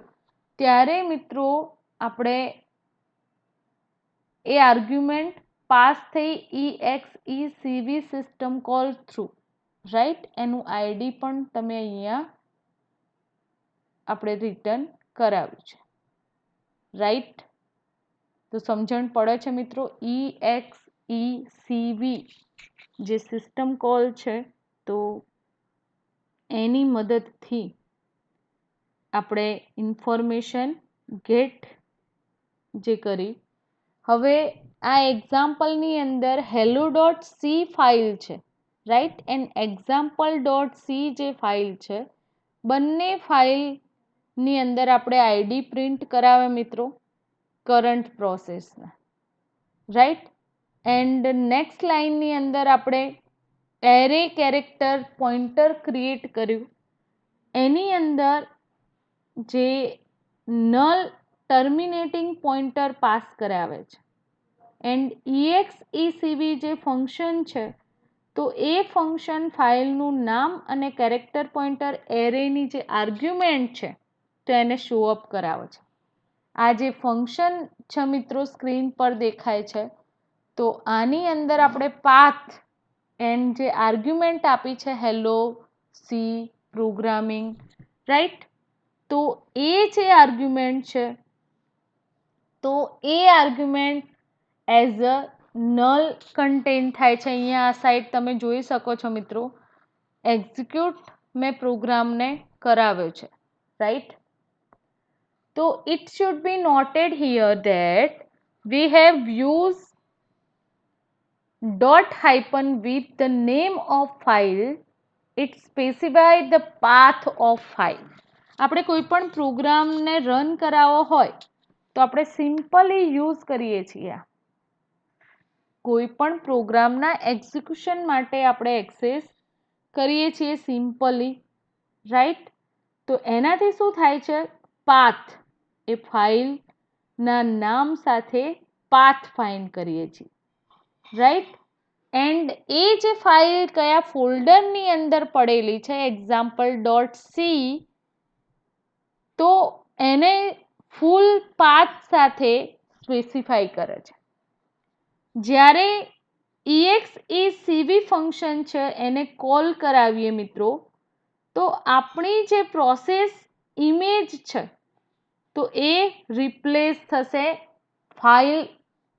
ત્યારે મિત્રો આપણે એ આર્ગ્યુમેન્ટ પાસ થઈ EXECV system call through, right, એનું આઈડી પણ તમે અહીંયા આપણે રિટર્ન કરાવ્યું છે, રાઈટ. તો સમજણ પડે છે મિત્રો. EXECV જે સિસ્ટમ કોલ છે તો એની મદદથી આપણે ઇન્ફોર્મેશન ગેટ જે કરી. હવે આ એક્ઝામ્પલની અંદર હેલો ડોટ સી ફાઇલ છે, right, and example dot C જે ફાઇલ છે બંને ફાઇલની અંદર આપણે આઈડી પ્રિન્ટ કરાવે મિત્રો કરંટ પ્રોસેસના, રાઈટ. એન્ડ નેક્સ્ટ લાઇનની અંદર આપણે એરે કેરેક્ટર પોઇન્ટર ક્રિએટ કર્યું, એની અંદર જે નલ ટર્મિનેટિંગ પોઇન્ટર પાસ કરાવે છે એન્ડ EXECV જે ફંક્શન છે તો એ ફંક્શન ફાઇલનું નામ અને કેરેક્ટર પોઇન્ટર એરેની જે આર્ગ્યુમેન્ટ છે તો એને શો અપ કરાવે છે. આ જે ફંક્શન છે મિત્રો સ્ક્રીન પર દેખાય છે તો આની અંદર આપણે પાથ એન્ડ જે આર્ગ્યુમેન્ટ આપી છે હેલો સી પ્રોગ્રામિંગ, રાઈટ. તો એ જે આર્ગ્યુમેન્ટ છે તો એ argument as a null contain થાય છે. અહીંયા આ સાઈડ તમે જોઈ શકો છો મિત્રો એક્ઝિક્યુટ મેં પ્રોગ્રામને કરાવ્યો છે, રાઈટ. તો it should be noted here that we have used dot hyphen with the name of file. It specify the path of file. આપણે કોઈ પણ પ્રોગ્રામને રન કરાવવો હોય તો આપણે સિમ્પલી યુઝ કરીએ છીએ. કોઈ પણ પ્રોગ્રામના એક્ઝિક્યુશન માટે આપણે એક્સેસ કરીએ છીએ સિમ્પલી, રાઈટ. તો એનાથી શું થાય છે પાથ, એ ફાઇલના નામ સાથે પાથ ફાઇન્ડ કરીએ છીએ, રાઈટ. એન્ડ એ જે ફાઇલ કયા ફોલ્ડરની અંદર પડેલી છે એક્ઝામ્પલ ડોટ સી તો એને ફૂલ પાથ સાથે સ્પેસિફાઈ કરે છે. જ્યારે EXECV ફંક્શન છે એને કોલ કરાવીએ મિત્રો તો આપણી જે પ્રોસેસ ઇમેજ છે તો એ રિપ્લેસ થશે ફાઇલ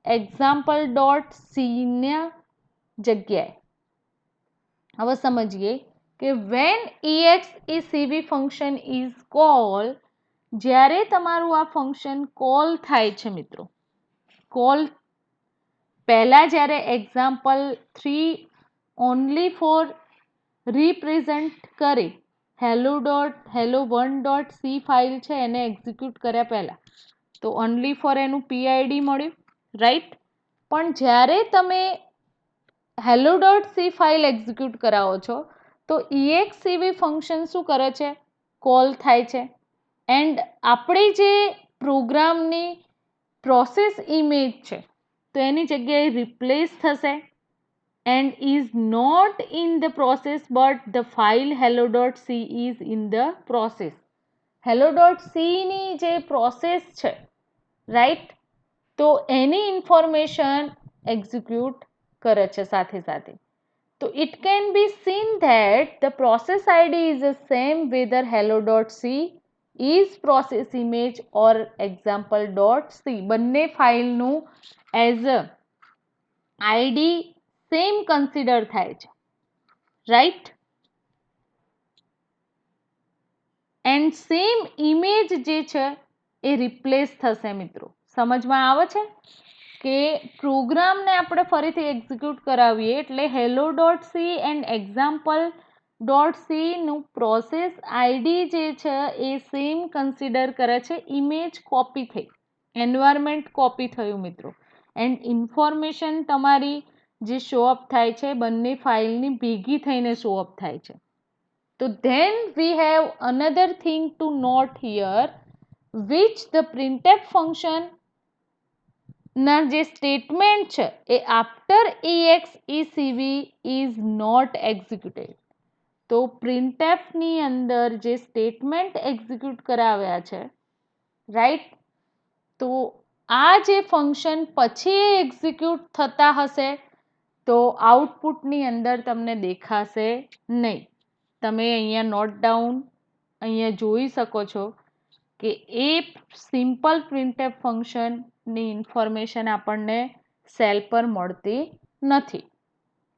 એક્ઝામ્પલ ડોટ સીના જગ્યાએ. હવે સમજીએ કે when EXECV function is call, જ્યારે તમારું આ ફંક્શન કોલ થાય છે મિત્રો, કોલ પહેલા જ્યારે example3 only for represent કરી hello1.c ફાઇલ છે એને એક્ઝિક્યુટ કર્યા પહેલા તો only for એનું PID મળ્યું, રાઈટ. પણ જ્યારે તમે hello.c ફાઇલ એક્ઝિક્યુટ કરાવો છો તો EXECV ફંક્શન શું કરે છે કોલ થાય છે એન્ડ આપણી જે પ્રોગ્રામની પ્રોસેસ ઇમેજ છે તો એની જગ્યાએ રિપ્લેસ થશે and is not in the process but the file hello.c is in the process. hello.c ની જે પ્રોસેસ છે, રાઈટ, તો એની ઇન્ફોર્મેશન એક્ઝિક્યુટ કરે છે સાથે સાથે. તો it can be seen that the process ID is the same whether hello.c is process image or example.c. બંને ફાઇલનું as a ID same consider થાય છે, રાઈટ? એન્ડ સેમ ઇમેજ જે છે એ રિપ્લેસ થશે મિત્રો. સમજમાં આવે છે કે પ્રોગ્રામને આપણે ફરીથી એક્ઝિક્યુટ કરાવીએ એટલે hello dot C and example dot સીનું પ્રોસેસ આઈડી જે છે એ સેમ કન્સિડર કરે છે. ઇમેજ કોપી થઈ, એન્વાયરમેન્ટ કોપી થયું મિત્રો, એન્ડ ઇન્ફોર્મેશન તમારી જે શોઅપ થાય છે બંને ફાઇલની ભેગી થઈને શોઅપ થાય છે. So then we have another thing to note here, which the printf function ના જે સ્ટેટમેન્ટ છે એ after execv is not executed. તો printf ની અંદર જે સ્ટેટમેન્ટ એક્ઝિક્યુટ કરાવ્યા છે, રાઈટ, તો આ જે ફંક્શન પછી એક્ઝિક્યુટ થતા હશે તો આઉટપુટની અંદર તમને દેખાશે નહીં. તમે અહીંયા નોટ ડાઉન અહીંયા જોઈ શકો છો કે એ સિમ્પલ પ્રિન્ટફ ફંક્શનની ઇન્ફોર્મેશન આપણને સેલ પર મળતી નથી.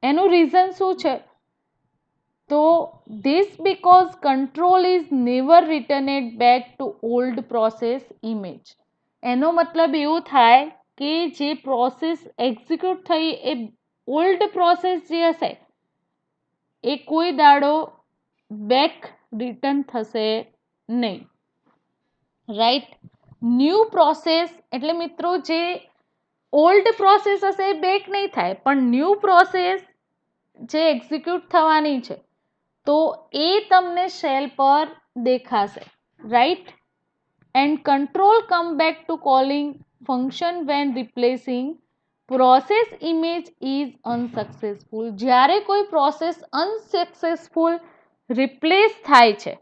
એનું રીઝન શું છે? તો this because control is never returned back to old process image. એનો મતલબ એવું થાય કે જે પ્રોસેસ એક્ઝિક્યુટ થઈ એ ઓલ્ડ પ્રોસેસ જે હશે એ કોઈ દાડો બેક રિટર્ન થશે નહીં, રાઈટ? ન્યૂ પ્રોસેસ એટલે મિત્રો જે ઓલ્ડ પ્રોસેસ હશે એ બેક નહીં થાય, પણ ન્યૂ પ્રોસેસ જે એક્ઝિક્યુટ થવાની છે તો એ તમને શેલ પર દેખાશે, right? And control come back to calling function when replacing process image is unsuccessful. જ્યારે કોઈ પ્રોસેસ અનસક્સેસફુલ રિપ્લેસ થાય છે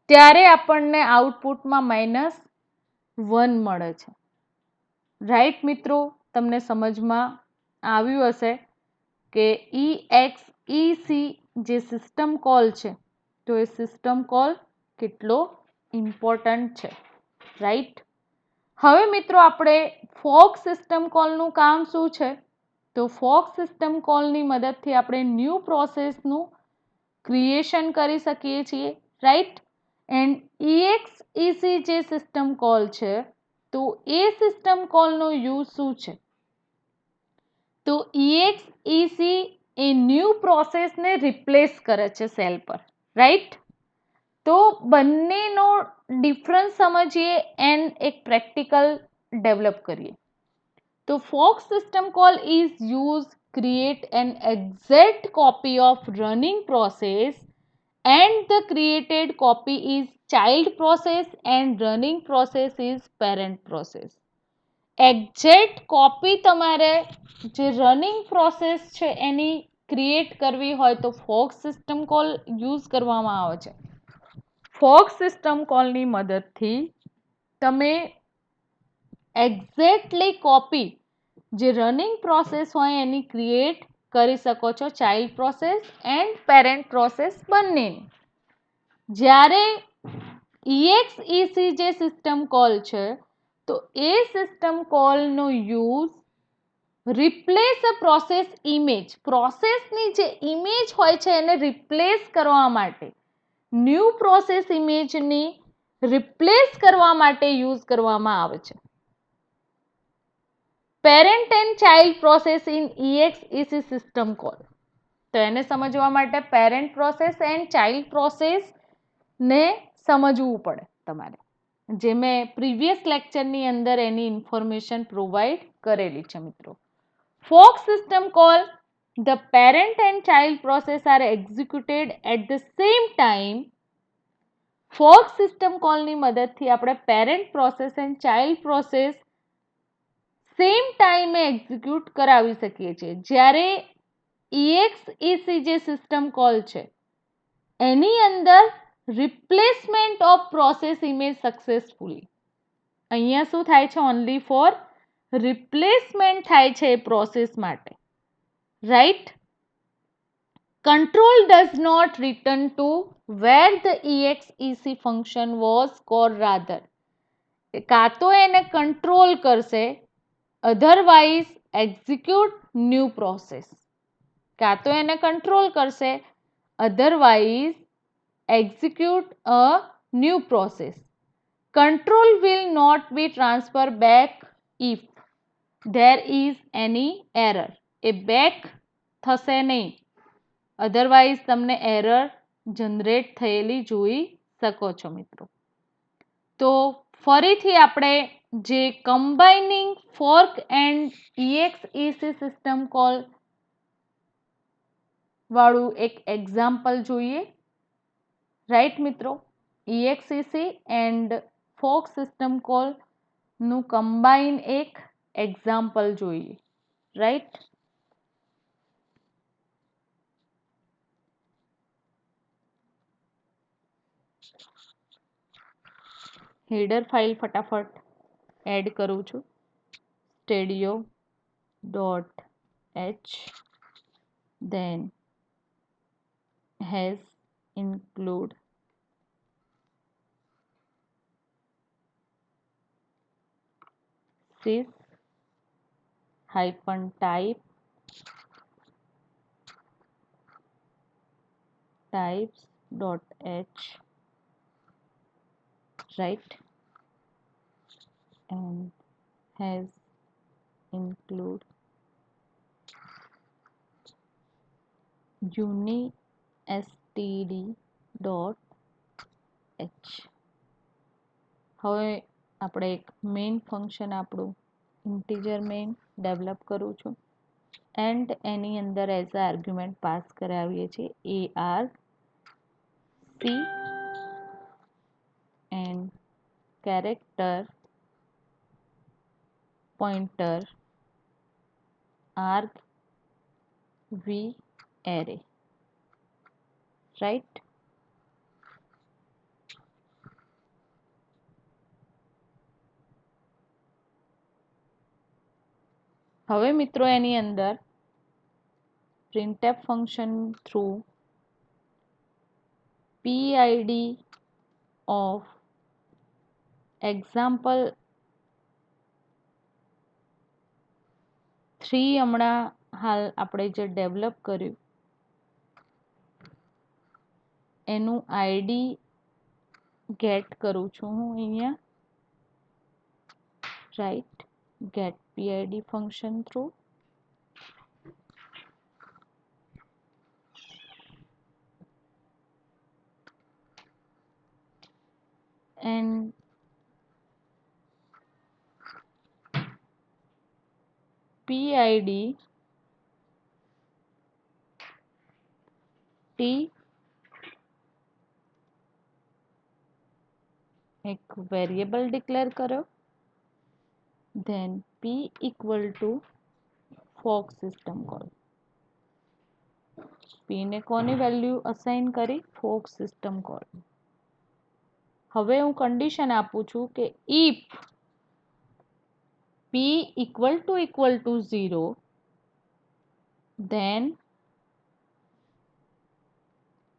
ત્યારે આપણને આઉટપુટમાં -1 મળે છે, રાઈટ મિત્રો? તમને સમજમાં આવ્યું હશે કે EXEC જે સિસ્ટમ કોલ છે તો એ સિસ્ટમ કોલ કેટલો ઇમ્પોર્ટન્ટ છે, રાઈટ? હવે મિત્રો આપણે ફોર્ક સિસ્ટમ કોલનું કામ શું છે? તો ફોર્ક સિસ્ટમ કોલની મદદથી આપણે ન્યૂ પ્રોસેસનું ક્રિએશન કરી શકીએ છીએ, રાઈટ? એન્ડ EXEC જે સિસ્ટમ કોલ છે તો એ સિસ્ટમ કોલનો યુઝ શું છે? તો EXEC એ ન્યૂ પ્રોસેસને રિપ્લેસ કરે છે સેલ પર, રાઈટ? તો બંનેનો ડિફરન્સ સમજીએ એન્ડ એક પ્રેક્ટિકલ ડેવલપ કરીએ. તો fork system call is use create an exact copy of running process and the created copy is child process and running process is parent process. Exact copy તમારે જે running process છે એની create કરવી હોય તો fork system call use કરવામાં આવે છે. Fork system કોલની મદદથી તમે એક્ઝેક્ટલી કોપી જે રનિંગ પ્રોસેસ હોય એની ક્રિએટ કરી શકો છો, child process and parent process બંનેની. જ્યારે EXEC જે સિસ્ટમ કોલ છે તો એ સિસ્ટમ કોલનો use replace a process image, પ્રોસેસની જે ઇમેજ હોય છે એને રિપ્લેસ કરવા માટે, ન્યૂ પ્રોસેસ ઇમેજની રિપ્લેસ કરવા માટે યુઝ કરવામાં આવે છે. Parent and child process in EXEC system call. તો એને સમજવા માટે પેરેન્ટ પ્રોસેસ એન્ડ ચાઇલ્ડ પ્રોસેસને સમજવું પડે તમારે, જે મેં પ્રીવિયસ લેક્ચરની અંદર એની ઇન્ફોર્મેશન પ્રોવાઈડ કરેલી છે મિત્રો. Fork system call, the parent and child process are executed at the same time. Fork system કોલની મદદથી આપણે parent process and child process same ટાઈમે એક્ઝિક્યુટ કરાવી શકીએ છીએ. જ્યારે EXEC જે સિસ્ટમ કોલ છે એની અંદર replacement of process image successfully, અહીંયા શું થાય છે? ઓનલી ફોર રિપ્લેસમેન્ટ થાય છે એ પ્રોસેસ માટે, right? Control does not return to where the EXEC function was call, rather કાં તો એને કંટ્રોલ કરશે અધરવાઇઝ એક્ઝિક્યુટ ન્યૂ પ્રોસેસ. કાં તો એને કંટ્રોલ કરશે, otherwise execute a new process. Control will not be transferred back if there is any error. A back થશે નહીં, અધરવાઇઝ તમને એરર જનરેટ થયેલી જોઈ શકો છો મિત્રો. તો ફરીથી આપણે જે combining fork and EXEC system call વાળું એક એક્ઝામ્પલ જોઈએ. રાઈટ મિત્રો, EXEC and fork system call નું કમ્બાઇન એક એક્ઝામ્પલ જોઈએ. રાઈટ, હેડર ફાઇલ ફટાફટ એડ કરું છું. stadio.h then has include sys hyphen types dot h, right, and has include unistd.h. હવે આપણે એક મેઇન ફંક્શન આપણું ઇન્ટીજર મેઇન ડેવલપ કરું છું એન્ડ એની અંદર એઝ અ આર્ગ્યુમેન્ટ પાસ કરાવીએ છીએ ARC and character pointer argv_array, right. હવે મિત્રો એની અંદર printf function through PID of example 3 હમણાં હાલ આપણે જે ડેવલપ કર્યું એનું ID ગેટ કરું છું હું અહીંયા, right, get PID function through and PID T એક વેરિયેબલ ડિક્લેર કર્યો, then P equal to fork system call. P ને કોની વેલ્યુ અસાઇન કરી? fork system call. હવે હું કન્ડિશન આપું છું કે if P equal to 0 then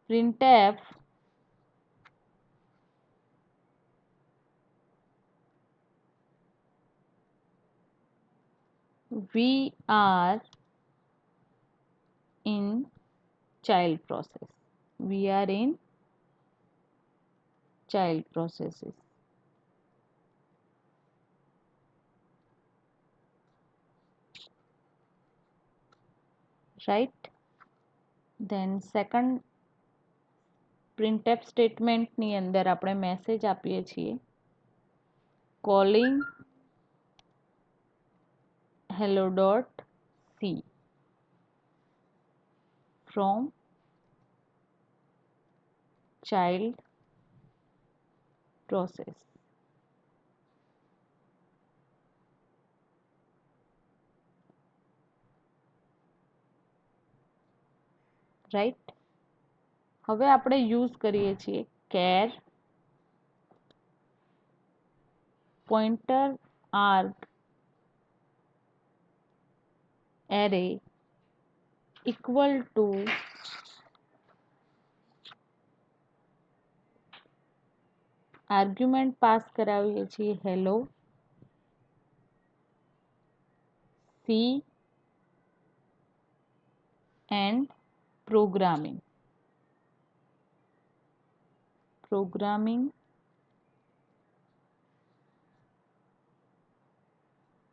printf we are in child process. We are in child processes. Right. Then second printf statement ની અંદર આપણે મેસેજ આપીએ છીએ calling hello.c from child process. Right, હવે આપણે યુઝ કરીએ છીએ char pointer arg array equal to argument pass કરાવીએ છીએ hello C and programming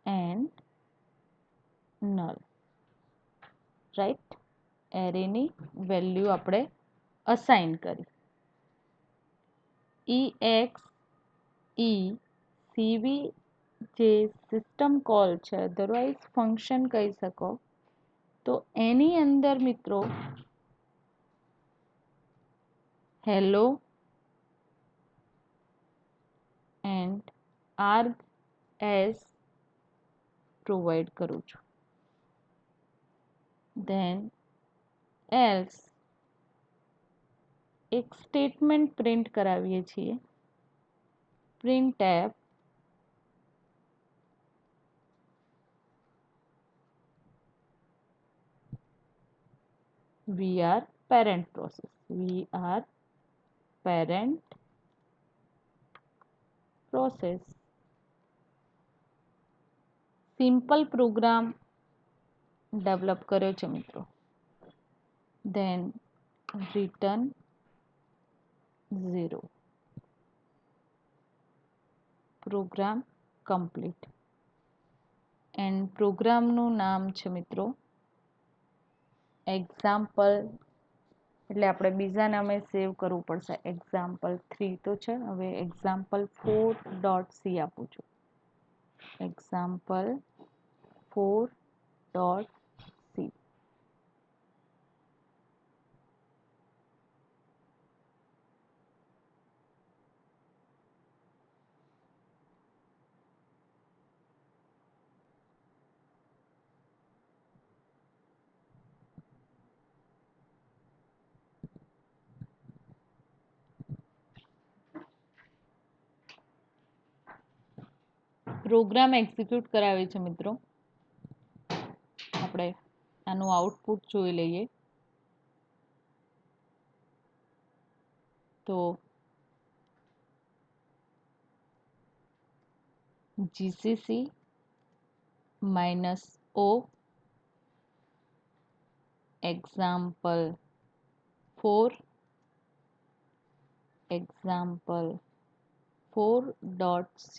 and null, right. એરેની વેલ્યુ આપણે અસાઇન કરી. EXECV જે સિસ્ટમ કોલ છે, અધરવાઇઝ ફંક્શન કહી શકો, તો એની અંદર મિત્રો hello and arg as provide કરું છું. ધેન એલ્સ એક સ્ટેટમેન્ટ પ્રિન્ટ કરાવીએ છીએ, printf we are parent process. Simple program develop કર્યો છે મિત્રો. Than return 0, program complete. And પ્રોગ્રામનું નામ છે મિત્રો એક્ઝામ્પલ, એટલે આપણે બીજા નામે સેવ કરવું પડશે. example3 તો છે, હવે example4.c આપું છું. example4.c. પ્રોગ્રામ એક્ઝિક્યુટ કરાવે છે મિત્રો. આપણે આનું આઉટપુટ જોઈ લઈએ. તો gcc -o example4.c.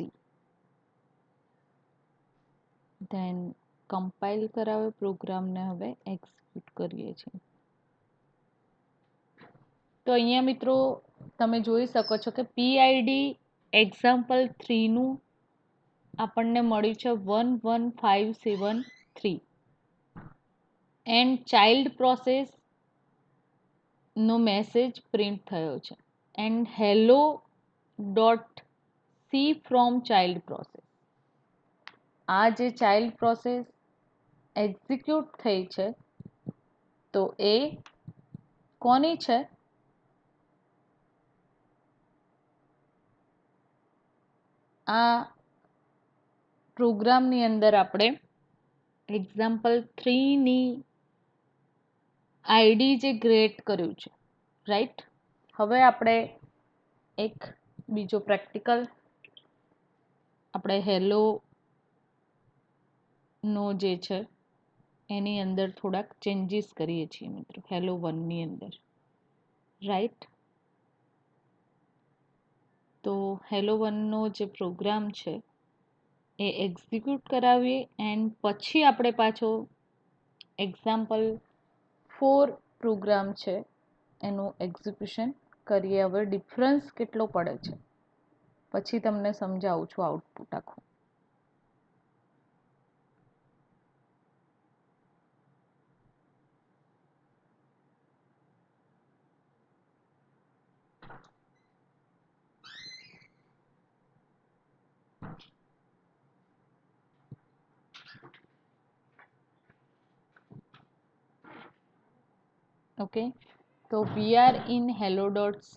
Than compile કરાવે પ્રોગ્રામને હવે એક્ઝિક્યુટ કરીએ છીએ. તો અહીંયા મિત્રો તમે જોઈ શકો છો કે PID example3નું આપણને મળ્યું છે 11573 એન્ડ ચાઇલ્ડ પ્રોસેસ નો મેસેજ પ્રિન્ટ થયો છે. And hello dot C from child process. આ જે ચાઇલ્ડ પ્રોસેસ એક્ઝિક્યુટ થઈ છે, તો એ કોની છે? આ પ્રોગ્રામની અંદર આપણે example3ની આઈડી જે ક્રિએટ કર્યું છે, રાઈટ. હવે આપણે એક બીજો પ્રેક્ટિકલ આપણે હેલો નો જે છે એની અંદર થોડાક ચેન્જીસ કરીએ છીએ મિત્રો, hello1ની અંદર, રાઈટ. તો hello1નો જે પ્રોગ્રામ છે એ એક્ઝિક્યુટ કરાવીએ એન્ડ પછી આપણે પાછો example4 પ્રોગ્રામ છે એનું એક્ઝિક્યુશન કરીએ. હવે ડિફરન્સ કેટલો પડે છે પછી તમને સમજાવું છું આઉટપુટ આખું. ઓકે, તો વી આર ઇન hello.c.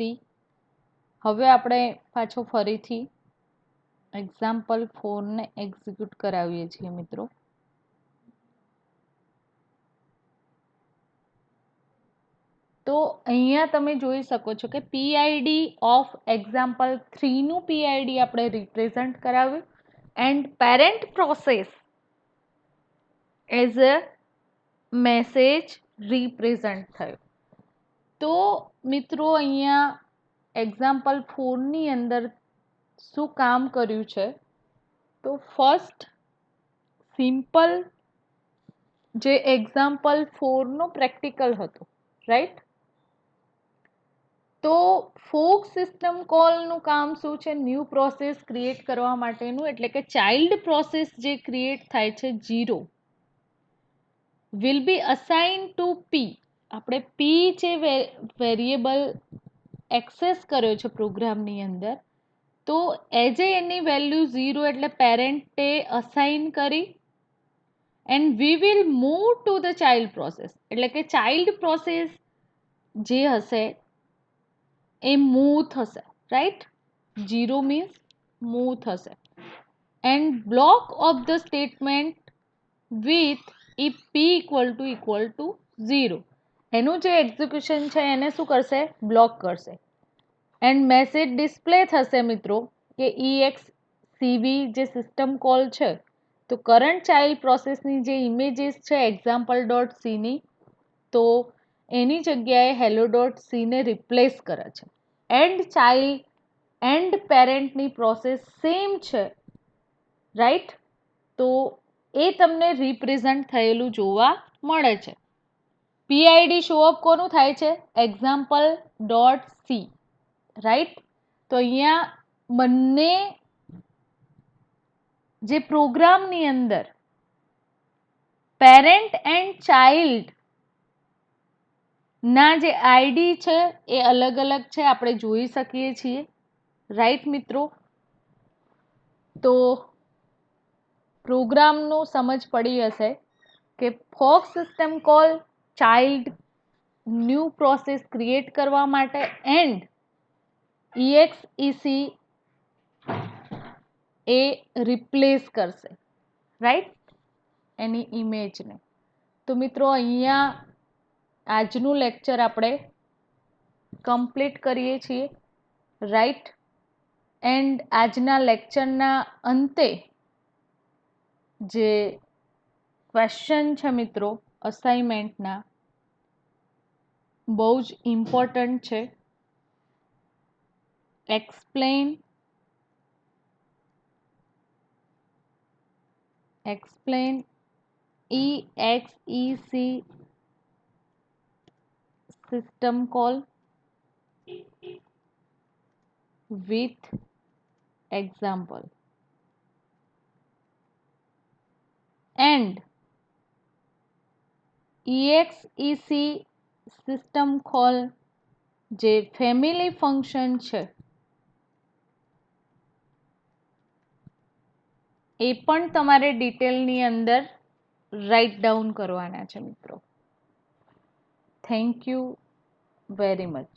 હવે આપણે પાછો ફરીથી example4ને એક્ઝિક્યુટ કરાવીએ છીએ મિત્રો. તો અહીંયા તમે જોઈ શકો છો કે PID ઓફ example3નું PID આપણે રિપ્રેઝન્ટ કરાવ્યું and parent process as a message represent થયો. તો મિત્રો અહીંયા એક્ઝામ્પલ 4ની અંદર શું કામ કર્યું છે, તો ફર્સ્ટ સિમ્પલ જે એક્ઝામ્પલ 4નો પ્રેક્ટિકલ હતો, રાઈટ. તો ફોક સિસ્ટમ કોલનું કામ શું છે, ન્યૂ પ્રોસેસ ક્રિએટ કરવા માટેનું, એટલે કે ચાઇલ્ડ પ્રોસેસ જે ક્રિએટ થાય છે 0 વિલ બી અસાઇન ટુ પી. આપણે પી જે વેરિયેબલ એક્સેસ કર્યો છે પ્રોગ્રામની અંદર, તો એજ એની વેલ્યુ 0 એટલે પેરેન્ટે અસાઇન કરી, and we will move to the child process, એટલે કે ચાઇલ્ડ પ્રોસેસ જે હશે એ મૂવ થશે, રાઈટ. 0 મીન્સ મૂવ થશે, end block of the statement with if P equal to 0, એનું જે એક્ઝિક્યુશન છે એને શું કરશે, બ્લોક કરશે. એન્ડ મેસેજ ડિસ્પ્લે થશે મિત્રો કે EX CV જે સિસ્ટમ કોલ છે, તો કરંટ ચાઇલ્ડ પ્રોસેસની જે ઇમેજીસ છે એક્ઝામ્પલ ડોટ સીની, તો એની જગ્યાએ હેલો ડોટ સીને રિપ્લેસ કરે છે. એન્ડ ચાઇલ્ડ એન્ડ પેરેન્ટની પ્રોસેસ સેમ છે, રાઈટ. તો એ તમને રિપ્રેઝન્ટ થયેલું જોવા મળે છે. PID શો અપ કોનું થાય છે, એક્ઝામ્પલ ડોટ સી, રાઈટ. તો અહીંયા બંને જે પ્રોગ્રામની અંદર પેરેન્ટ એન્ડ ચાઇલ્ડ ના જે આઈડી છે એ અલગ અલગ છે, આપણે જોઈ શકીએ છીએ, રાઈટ મિત્રો. તો પ્રોગ્રામનું સમજ પડી હશે કે fork system call child new process create કરવા માટે, એન્ડ EXEC એ રિપ્લેસ કરશે, રાઈટ, એની ઇમેજને. તો મિત્રો અહીંયા આજનું લેક્ચર આપણે કમ્પ્લીટ કરીએ છીએ, રાઈટ. એન્ડ આજના લેક્ચરના અંતે જે ક્વેશ્ચન છે મિત્રો અસાઇનમેન્ટના, બહુ જ ઇમ્પોર્ટન્ટ છે. explain EXEC system call with example, and EXEC system call જે ફેમિલી ફંક્શન છે એ પણ તમારે ડિટેલની અંદર રાઇટ ડાઉન કરવાના છે મિત્રો. Thank you very much.